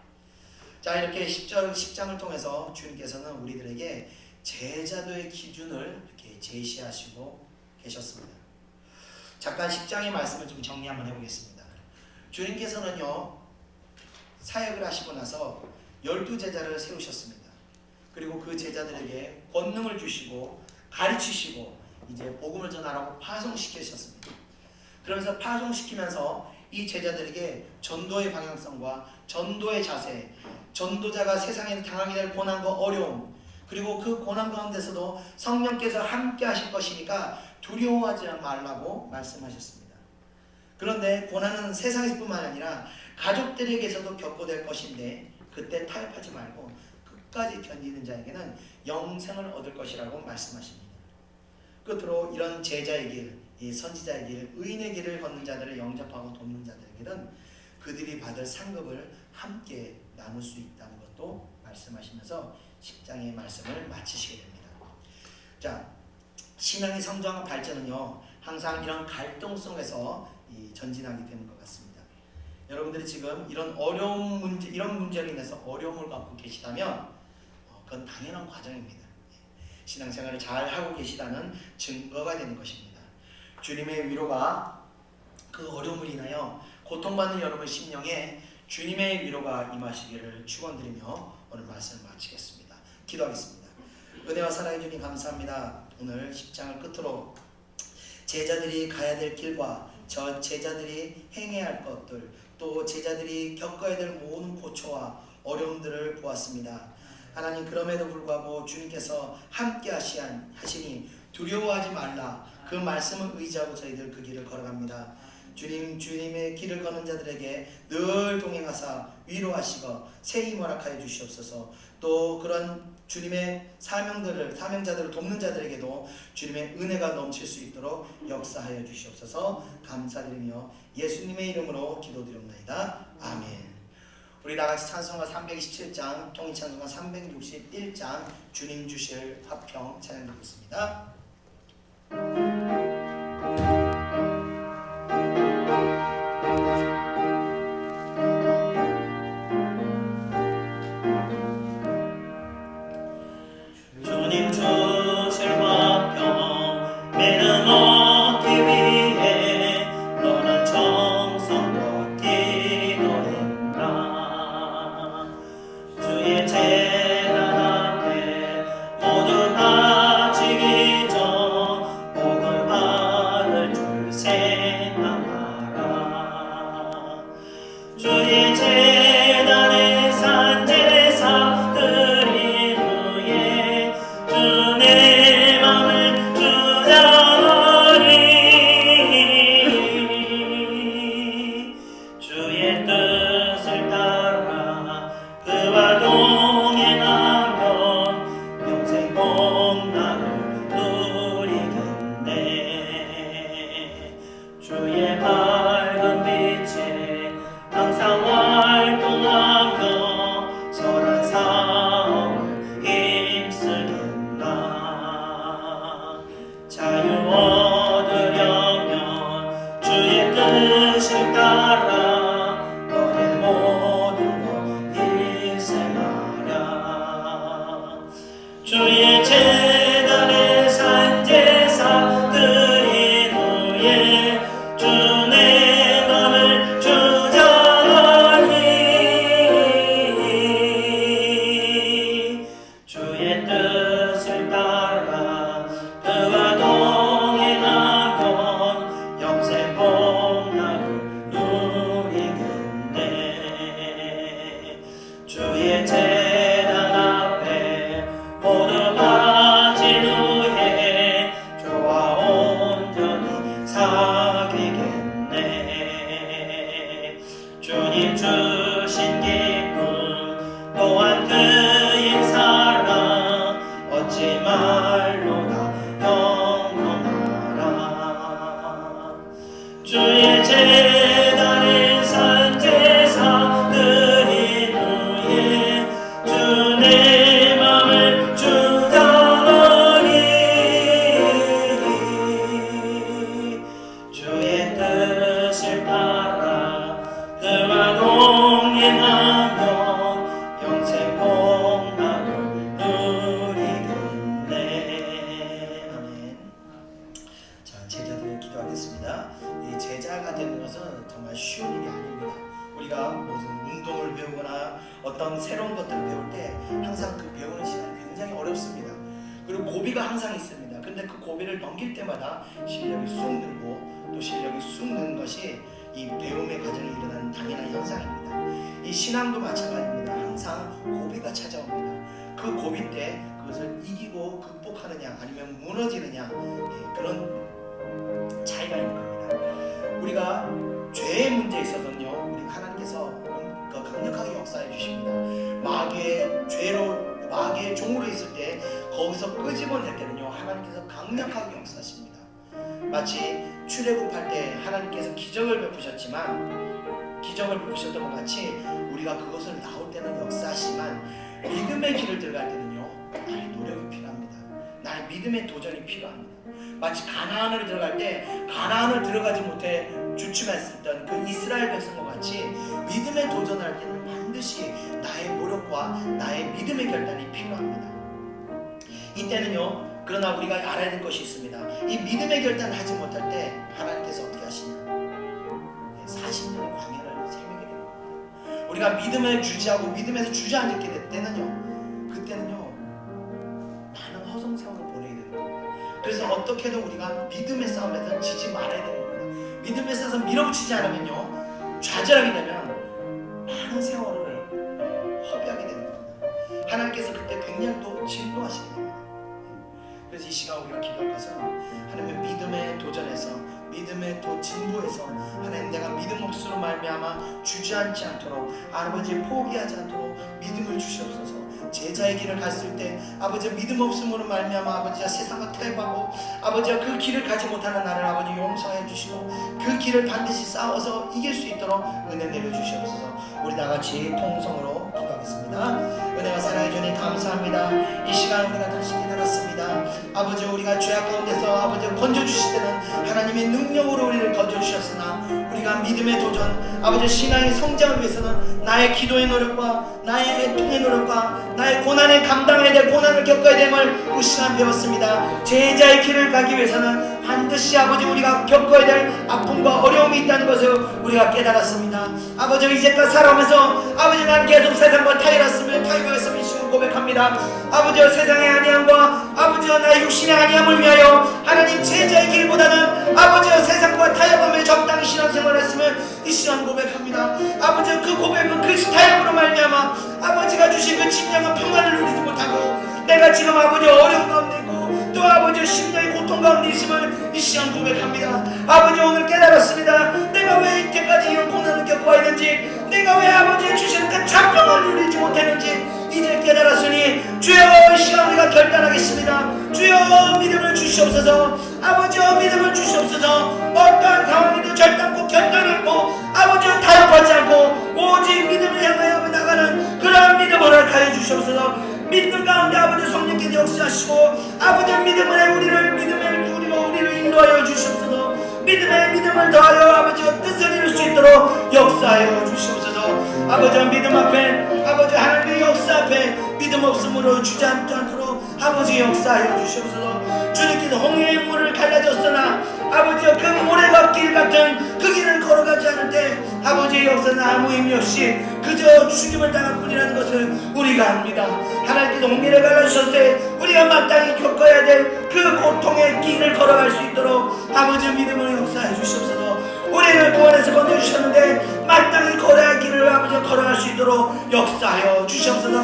자, 이렇게 10장을 통해서 주님께서는 우리들에게 제자도의 기준을 이렇게 제시하시고 계셨습니다. 잠깐 10장의 말씀을 좀 정리 한번 해보겠습니다. 주님께서는요, 사역을 하시고 나서 12제자를 세우셨습니다. 그리고 그 제자들에게 권능을 주시고 가르치시고 이제 복음을 전하라고 파송시키셨습니다. 그러면서 파송시키면서 이 제자들에게 전도의 방향성과 전도의 자세, 전도자가 세상에 당하게 될 고난과 어려움, 그리고 그 고난 가운데서도 성령께서 함께 하실 것이니까 두려워하지 말라고 말씀하셨습니다. 그런데 고난은 세상에서뿐만 아니라 가족들에게서도 겪어될 것인데 그때 타협하지 말고 끝까지 견디는 자에게는 영생을 얻을 것이라고 말씀하십니다. 끝으로 이런 제자의 길, 이 선지자의 길, 의인의 길을 걷는 자들을 영접하고 돕는 자들에게는 그들이 받을 상급을 함께 나눌 수 있다는 것도 말씀하시면서 10장의 말씀을 마치시게 됩니다. 자, 신앙의 성장과 발전은요 항상 이런 갈등 속에서 전진하게 되는 것 같습니다. 여러분들이 지금 이런 어려운 문제, 이런 문제로 인해서 어려움을 갖고 계시다면 그건 당연한 과정입니다. 신앙생활을 잘 하고 계시다는 증거가 되는 것입니다. 주님의 위로가 그 어려움을 인하여 고통받는 여러분 심령에 주님의 위로가 임하시기를 축원드리며 오늘 말씀을 마치겠습니다. 기도하겠습니다. 은혜와 사랑해 주님 감사합니다. 오늘 10장을 끝으로 제자들이 가야 될 길과 저 제자들이 행해야 할 것들, 또 제자들이 겪어야 될 모든 고초와 어려움들을 보았습니다. 하나님, 그럼에도 불구하고 주님께서 함께 하시니 두려워하지 말라, 그 말씀을 의지하고 저희들 그 길을 걸어갑니다. 주님의 길을 걷는 자들에게 늘 동행하사 위로하시고 새 힘 허락하여 주시옵소서. 또 그런 주님의 사명자들을 돕는 자들에게도 주님의 은혜가 넘칠 수 있도록 역사하여 주시옵소서. 감사드리며 예수님의 이름으로 기도드립니다. 아멘. 우리 다같이 찬송가 327장, 통일찬송가 361장 주님 주실 화평 찬양 드리겠습니다. 주님 주실 화평 매는 얻기 위해 너는 정성껏 기도했나. 주의 제단 앞에 모두 바치기 전 복을 받을 줄 생각하라. 주의 제단에 산 제사 드린 후에 주의 맘을 주장하리. 주의 뜻을 따라 그와 동행하면 평생 복락을 누리겠네. 주의 밝은 빛에 항상 활동하며 선한 사업을 힘쓰겠나. 자유 얻으려면 주의 뜻을 따라 너의 모든 것 희생하라. 주의 제단에 산 제사 드린 후에 주의 맘을 주장하니. 주의 뜻을 따라 그와 동행하면 영생 복락을 누리겠네. 주의 제단 앞에 모두 바친 후에 주와 온전히 사귀겠네. 주님 주신 기쁨 또한 그의 사랑 어찌 말로 다 영원하라. 주의 제단에 산 제사 드린 후에 주의 맘을 주장하니. 주의 뜻을 따라 그와 동행하며 영생 복락을 누리겠네. 아멘. 자, 제자들 기도하겠습니다. 이 제자가 되는 것은 정말 쉬운 일이 아닙니다. 우리가 무슨 운동을 배우거나 어떤 새로운 것들을 배울 때 항상 그 배우는 시간이 굉장히 어렵습니다. 그리고 고비가 항상 있습니다. 근데 그 고비를 넘길 때마다 실력이 쑥 늘고 또 실력이 쑥 느는 것이 이 배움의 과정에 일어나는 당연한 현상입니다. 이 신앙도 마찬가지입니다. 항상 고비가 찾아옵니다. 그 고비 때 그것을 이기고 극복하느냐 아니면 무너지느냐, 그런 차이가 있는 겁니다. 우리가 죄의 문제에 있어서는요, 우리 하나님께서 강력하게 역사해 주십니다. 마귀의 종으로 있을 때 거기서 끄집어낼 때는요, 하나님께서 강력하게 역사하십니다. 마치 출애굽할 때 하나님께서 기적을 베푸셨지만 기적을 보셨던 것 같이 우리가 그것을 나올 때는 역사하지만 믿음의 길을 들어갈 때는요, 나의 노력이 필요합니다. 나의 믿음의 도전이 필요합니다. 마치 가나안을 들어갈 때 가나안을 들어가지 못해 주춤했었던 그 이스라엘 백성과 같이 믿음의 도전을 할 때는 반드시 나의 노력과 나의 믿음의 결단이 필요합니다. 이때는요, 그러나 우리가 알아야 될 것이 있습니다. 이 믿음의 결단을 하지 못할 때 하나님께서 어떻게 하시냐? 40년의 광야를 새기게 됩니다. 우리가 믿음을 유지하고 믿음에서 주저앉게 될 때는요, 그때는요 많은 허송세월을 보내게 되는 겁니다. 그래서 어떻게든 우리가 믿음의 싸움에서 지지 말아야 되는 겁니다. 믿음의 싸움에서 밀어붙이지 않으면요, 좌절하게 되면 많은 세월을 허비하게 되는 겁니다. 하나님께서 그때 굉장히 또 진노하시게 됩니다. 그래서 이 시간 우리가 기도할 것은 하나님의 믿음의 도전에서, 믿음의 진보에서 하나님, 내가 믿음 없으로 말미암아 주저앉지 않도록, 아버지 포기하지 않도록 믿음을 주시옵소서. 제자의 길을 갔을 때 아버지 믿음 없음으로 말미암아 아버지가 세상과 타협하고 아버지가 그 길을 가지 못하는 나를 아버지 용서해 주시고 그 길을 반드시 싸워서 이길 수 있도록 은혜 내려 주시옵소서. 우리 다 같이 통성으로 기도하겠습니다. 은혜와 사랑해 주니 감사합니다. 이 시간 우리가 다시 깨달았습니다. 아버지, 우리가 죄악 가운데서 아버지 건져 주실 때는 하나님의 능력으로 우리를 건져 주셨으나 우리가 믿음의 도전, 아버지 신앙의 성장을 위해서는 나의 기도의 노력과 나의 애통의 노력과 나의 고난을 감당해야 될 고난을 겪어야 됨을 그 시간 배웠습니다. 제자의 길을 가기 위해서는 반드시 아버지 우리가 겪어야 될 아픔과 어려움이 있다는 것을 우리가 깨달았습니다. 아버지, 이제까지 살아오면서 아버지 나는 계속 세상과 타협했으며 이 시간 고백합니다. 아버지, 세상의 아니함과 아버지 나의 육신의 아니함을 위하여 하나님 제자의 길보다는 아버지 세상과 타협하며 적당히 신앙생활을 했으면 이 시간 고백합니다. 아버지, 그 고백은 그 타협으로 말미암아 아버지가 주신 그 진정한 평안을 누리지 못하고 내가 지금 아버지 어려운 가운데 있고 또 아버지 심령의 고통 가운데 있음을 이 시간 고백합니다. 아버지, 오늘 깨달았습니다. 내가 왜 이때까지 이런 고난을 겪고 왔는지, 내가 왜 아버지의 주시는 그 참평을 누리지 못했는지 이제 깨달았으니 주여, 이 시간 우리가 결단하겠습니다. 주여, 믿음을 주시옵소서. 아버지여, 믿음을 주시옵소서. 어떠한 상황에도 결단코 결단하고 아버지여 타협하지 않고 오직 믿음을 향하여 나가는 그러한 믿음을 허락하여 주시옵소서. 믿는 가운데 아버지 성령께서 역사하시고 아버지 믿음을 우리를 인도하여 주시옵소서. 믿음을 더하여 아버지의 뜻을 이룰 수 있도록 역사하여 주시옵소서. 아버지, 믿음 앞에 아버지 하나님의 역사 앞에 믿음 없음으로 주저앉지 않도록 아버지 역사하여 주시옵소서. 주님께서 홍해의 물을 갈라졌으나 아버지여 그 모래가 길 같은 그 길을 걸어가지 않을 때 아버지의 역사는 아무 의미 없이 그저 죽임을 당할 뿐이라는 것을 우리가 압니다. 하나님께서 홍해를 갈라주셨을 때 우리가 마땅히 겪어야 될 그 고통의 길을 걸어갈 수 있도록 아버지 믿음을 역사해 주시옵소서. 우리를 구원해서 건져주셨는데 마땅히 걸어야 할 길을 아버지 걸어갈 수 있도록 역사하여 주시옵소서.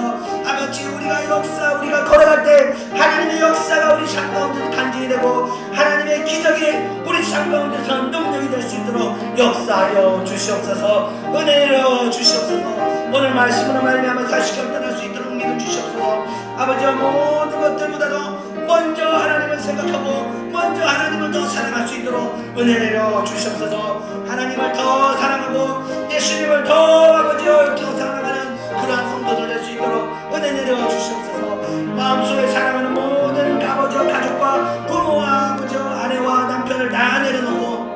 아버지, 우리가 걸어갈 때 하나님의 역사가 우리 삶 가운데서 간증이 되고 하나님의 기적이 우리 삶 가운데서 능력이 될 수 있도록 역사하여 주시옵소서. 은혜 내려 주시옵소서. 오늘 말씀으로 말미암아 다시 결단할 수 있도록 믿음 주시옵소서. 아버지, 모든 것들보다도 먼저 하나님을 생각하고 먼저 하나님을 더 사랑할 수 있도록 은혜 내려 주시옵소서. 하나님을 더 사랑하고 예수님을 더 아버지여 더 사랑하는 그러한 성도들 될 수 있도록 은혜 내려 주시옵소서. 마음속에 사랑하는 모든 아버지와 가족과 부모와 아버지와 아내와 남편을 다 내려놓고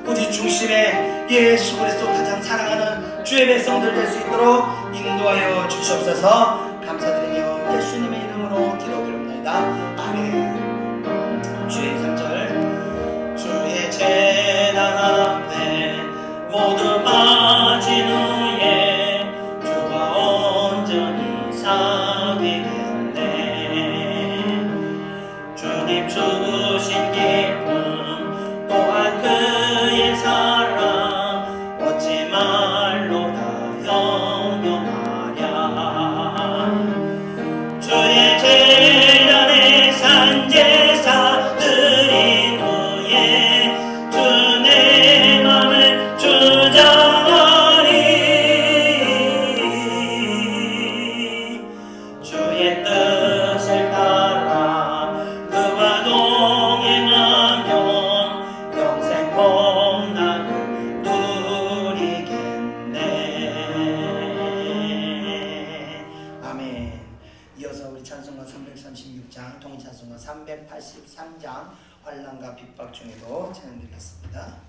오직 중심에 예수 그리스도 가장 사랑하는 주의 백성들 될 수 있도록 인도하여 주시옵소서. 감사드리며 예수님의 이름으로 기도드립니다. 아멘. 주의 3절. 주의 재단 앞에 모두 빠진 후에 주가 온전히 사귀겠네. 주님 주신 기쁨 또한 그의 사랑 어찌 말로 다 영영하랴. 주의 재단에 찬송가 383장 환난과 핍박 중에도 찬양드리겠습니다.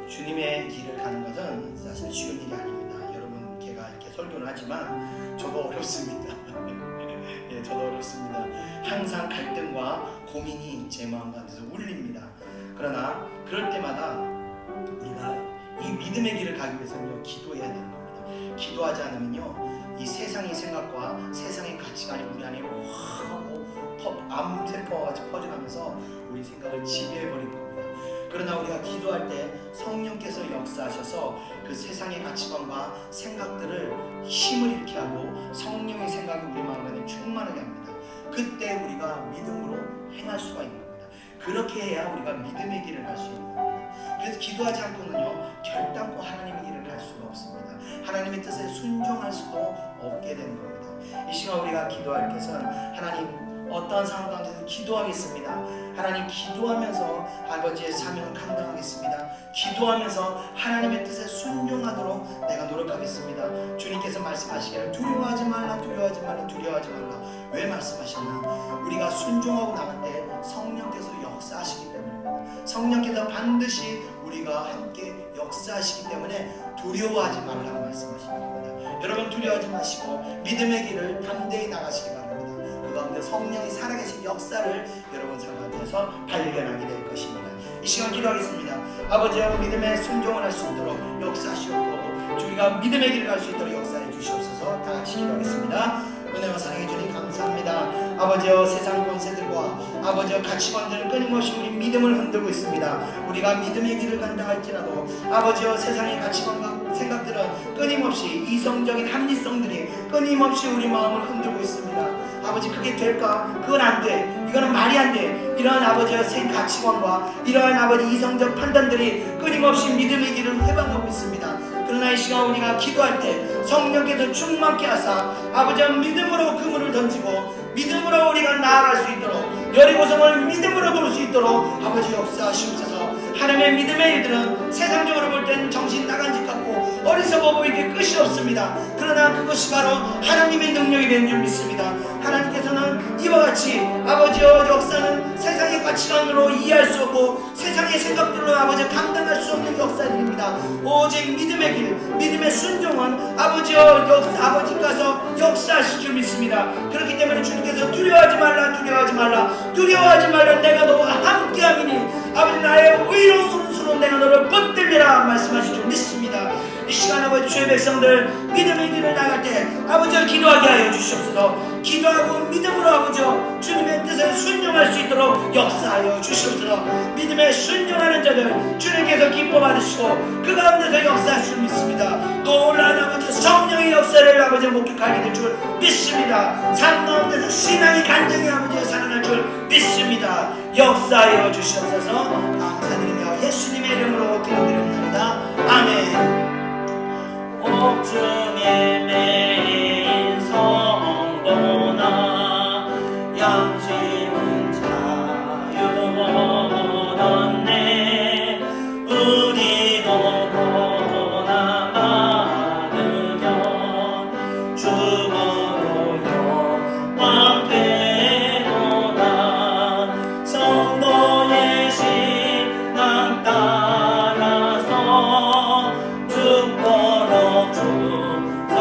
주님의 길을 가는 것은 사실 쉬운 일이 아닙니다. 여러분, 제가 이렇게 설교는 하지만 저도 어렵습니다. 예, 저도 어렵습니다. 항상 갈등과 고민이 제 마음 가운데서 울립니다. 그러나 그럴 때마다 우리가 이 믿음의 길을 가기 위해서는요, 기도해야 되는 겁니다. 기도하지 않으면요, 이 세상의 생각과 세상의 가치관이 우리 안에 확 하고 암세포와 같이 퍼져가면서 우리 생각을 지배해버릴 겁니다. 그러나 우리가 기도할 때 성령께서 역사하셔서 그 세상의 가치관과 생각들을 힘을 잃게 하고 성령의 생각이 우리 마음 안에 충만하게 합니다. 그때 우리가 믿음으로 행할 수가 있는 겁니다. 그렇게 해야 우리가 믿음의 길을 갈 수 있는 겁니다. 그래서 기도하지 않고는요, 결단코 하나님의 길을 갈 수가 없습니다. 하나님의 뜻에 순종할 수도 없게 되는 겁니다. 이 시간 우리가 기도할 것은 하나님, 어떠한 상황 가운데서 기도하겠습니다. 하나님, 기도하면서 아버지의 사명을 감당하겠습니다. 기도하면서 하나님의 뜻에 순종하도록 내가 노력하겠습니다. 주님께서 말씀하시기를 두려워하지 말라, 두려워하지 말라, 두려워하지 말라. 왜 말씀하셨나? 우리가 순종하고 나갈 때 성령께서 역사하시기 때문입니다. 성령께서 반드시 우리가 함께 역사하시기 때문에 두려워하지 말라고 말씀하십니다. 여러분, 두려워하지 마시고 믿음의 길을 담대히 나가시기 바랍니다. 그 가운데 성령이 살아계신 역사를 여러분 삶 가운데서 발견하게 될 것입니다. 이 시간 기도하겠습니다. 아버지여, 믿음의 순종을 할 수 있도록 역사하시옵고 우리가 믿음의 길을 갈 수 있도록 역사해 주시옵소서. 다 같이 기도하겠습니다. 은혜와 사랑해 주님 감사합니다. 아버지여, 세상 권세들과 아버지여 가치관들은 끊임없이 우리 믿음을 흔들고 있습니다. 우리가 믿음의 길을 간다 할지라도 아버지여, 세상의 가치관과 생각들은 끊임없이 이성적인 합리성들이 끊임없이 우리 마음을 흔들고 있습니다. 아버지, 그게 될까? 그건 안 돼. 이거는 말이 안 돼. 이러한 아버지의 새 가치관과 이러한 아버지 이성적 판단들이 끊임없이 믿음의 길을 회방하고 있습니다. 그러나 이 시간 우리가 기도할 때 성령께서 충만케 하사 아버지의 믿음으로 그물을 던지고 믿음으로 우리가 나아갈 수 있도록 여리고성을 믿음으로 돌 수 있도록 아버지 역사하시옵소서. 하나님의 믿음의 일들은 세상적으로 볼 땐 정신 나간 짓 같고 어리석어 보이게 끝이 없습니다. 그러나 그것이 바로 하나님의 능력이 된 줄 믿습니다. 하나님께서는 이와 같이 아버지의 역사는 세상의 가치관으로 이해할 수 없고 세상의 생각들로 아버지 감당할 수 없는 역사들입니다. 오직 믿음의 길, 믿음의 순종은 아버지 가서 역사하실 줄 믿습니다. 그렇기 때문에 주님께서 두려워하지 말라, 두려워하지 말라, 두려워하지 말라, 내가 너와 함께함이니 아버지 나의 의로운 손으로 내가 너를 붙들리라 말씀하실 줄 믿습니다. 이 시간 아버지, 주의 백성들 믿음의 길을 나갈 때 아버지를 기도하게 하여 주시옵소서. 기도하고 믿음으로 아버지 주님의 뜻에 순종할 수 있도록 역사하여 주시옵소서. 믿음에 순종하는 자들 주님께서 기뻐 받으시고 그 가운데서 역사할 줄 믿습니다. 놀라운 아버지 성령의 역사를 아버지 목격하게 될 줄 믿습니다. 삶 가운데서 신앙이 간증이 아버지 살아날 줄 믿습니다. 역사하여 주시옵소서. 감사드리며 예수님의 이름으로 기도드립니다. 아멘. 오 주님의 인성도나 양심은 자유 얻었네. 우리도 고나 많으며 주거로 영광 되도다. 성도의 신앙 따라서 죽도록 충성하겠네.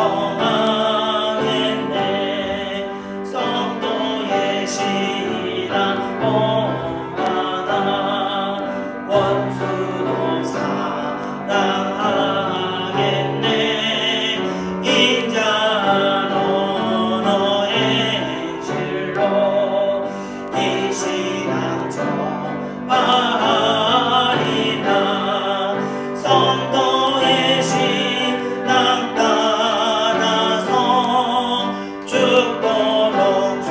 성도의 신앙 봉하나 원수도 사랑하겠네. 인자로 너의 실로 이 신앙 전하리라. 성도의 신앙 따라서 죽도록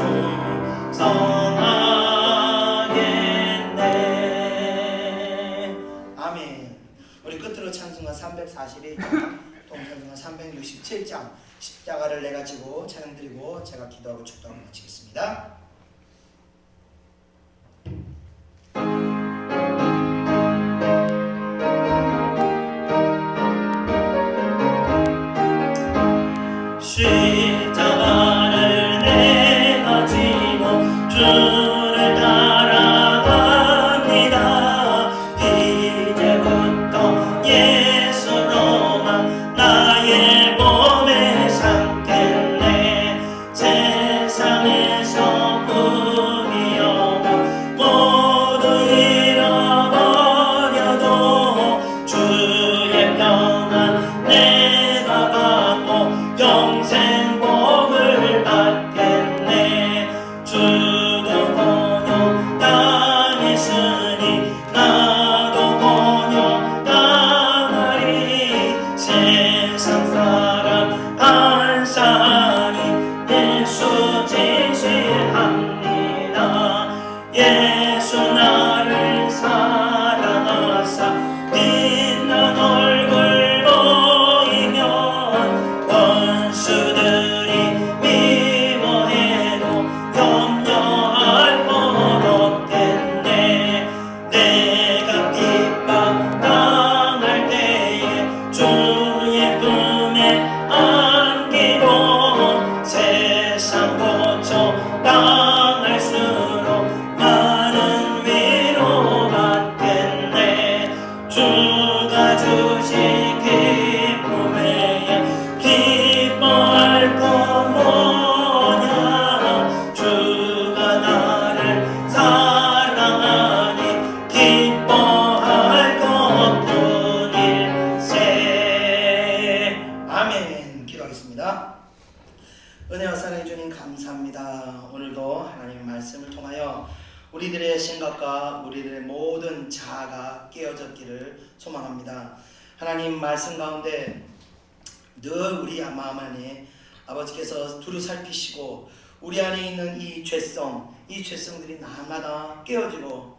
충성하겠네. 아멘. 우리 끝으로 찬송가 341장, 동찬송가 367장 십자가를 내가 지고 찬양드리고 제가 기도하고 축도하고 마치겠습니다. 십자가를 내가 지고 주를 따라갑니다. 이제부터 예수로만 나의 몸에 삼겠네. 세상에서 꿈이 영원 모두 잃어버려도 주의 평안 내가 받고 영생 복을 받겠네. 주도 번영 당했으니 나도 번영 당하리. 세상 사람 한사람이 예수 진실합니다. 예수 나를 사랑하사 빛난 얼굴 보이면 원수들이 미워해도 염려할 것 없겠네. 내가 핍박당할 때에 주의 품에 안기고 세상 고쳐 당할수록 많은 위로 받겠네. 주가 주신 기쁨 외에 기뻐할 것 뭐냐. 주가 나를 사랑하니 기뻐할 것뿐일세. 아멘. 기도하겠습니다. 은혜와 사랑해 주님 감사합니다. 오늘도 하나님의 말씀을 통하여 우리들의 생각과 우리들의 모든 자아가 깨어졌기를 소망합니다. 하나님 말씀 가운데 늘 우리 마음 안에 아버지께서 두루 살피시고 우리 안에 있는 이 죄성들이 날마다 깨어지고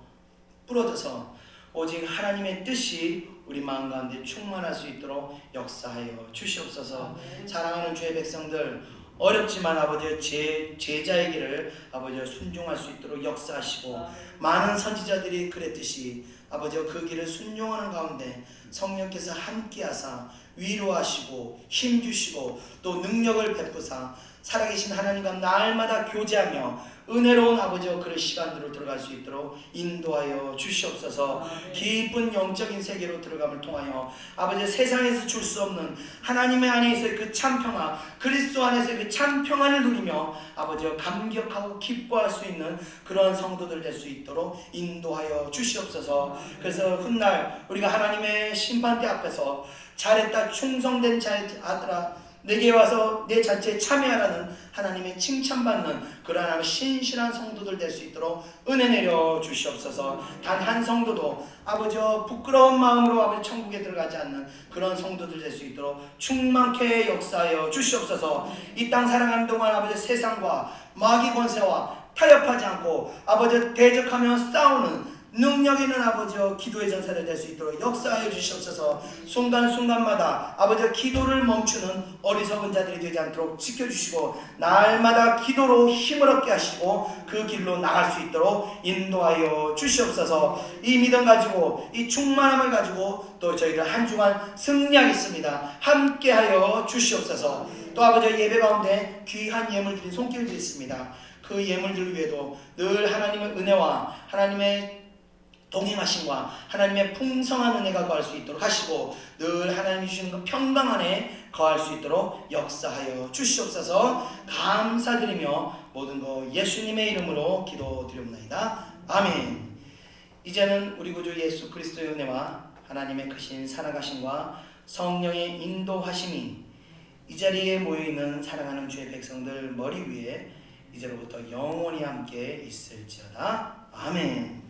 부러져서 오직 하나님의 뜻이 우리 마음 가운데 충만할 수 있도록 역사하여 주시옵소서. 사랑하는 주의 백성들, 어렵지만 아버지 제자의 길을 아버지 순종할 수 있도록 역사하시고 많은 선지자들이 그랬듯이 아버지 그 길을 순종하는 가운데 성령께서 함께하사 위로하시고 힘주시고 또 능력을 베푸사 살아계신 하나님과 날마다 교제하며 은혜로운 아버지와 그런 시간으로 들어갈 수 있도록 인도하여 주시옵소서. 깊은 영적인 세계로 들어감을 통하여 아버지 세상에서 줄 수 없는 하나님의 안에서의 그 참평화, 그리스도 안에서의 그 참평안을 누리며 아버지와 감격하고 기뻐할 수 있는 그런 성도들 될 수 있도록 인도하여 주시옵소서. 그래서 훗날 우리가 하나님의 심판대 앞에서 잘했다 충성된 아들아 내게 와서 내 자체에 참여하라는 하나님의 칭찬받는 그러한 신실한 성도들 될 수 있도록 은혜 내려 주시옵소서. 단 한 성도도 아버지여 부끄러운 마음으로 아버지 천국에 들어가지 않는 그런 성도들 될 수 있도록 충만케 역사하여 주시옵소서. 이 땅 살아가는 동안 아버지 세상과 마귀 권세와 타협하지 않고 아버지 대적하며 싸우는 능력 있는 아버지여 기도의 전사들 될 수 있도록 역사하여 주시옵소서. 순간순간마다 아버지여 기도를 멈추는 어리석은 자들이 되지 않도록 지켜주시고 날마다 기도로 힘을 얻게 하시고 그 길로 나갈 수 있도록 인도하여 주시옵소서. 이 믿음 가지고 이 충만함을 가지고 또 저희들 한 주간 승리하겠습니다. 함께하여 주시옵소서. 또 아버지 예배 가운데 귀한 예물들이 손길들이 있습니다. 그 예물들 위에도 늘 하나님의 은혜와 하나님의 동행하심과 하나님의 풍성한 은혜가 거할 수 있도록 하시고 늘 하나님이 주시는 그 평강 안에 거할 수 있도록 역사하여 주시옵소서. 감사드리며 모든 거 예수님의 이름으로 기도드리옵나이다. 아멘. 이제는 우리 구주 예수 그리스도의 은혜와 하나님의 크신 살아가심과 성령의 인도하심이 이 자리에 모여있는 사랑하는 주의 백성들 머리 위에 이제로부터 영원히 함께 있을지어다. 아멘.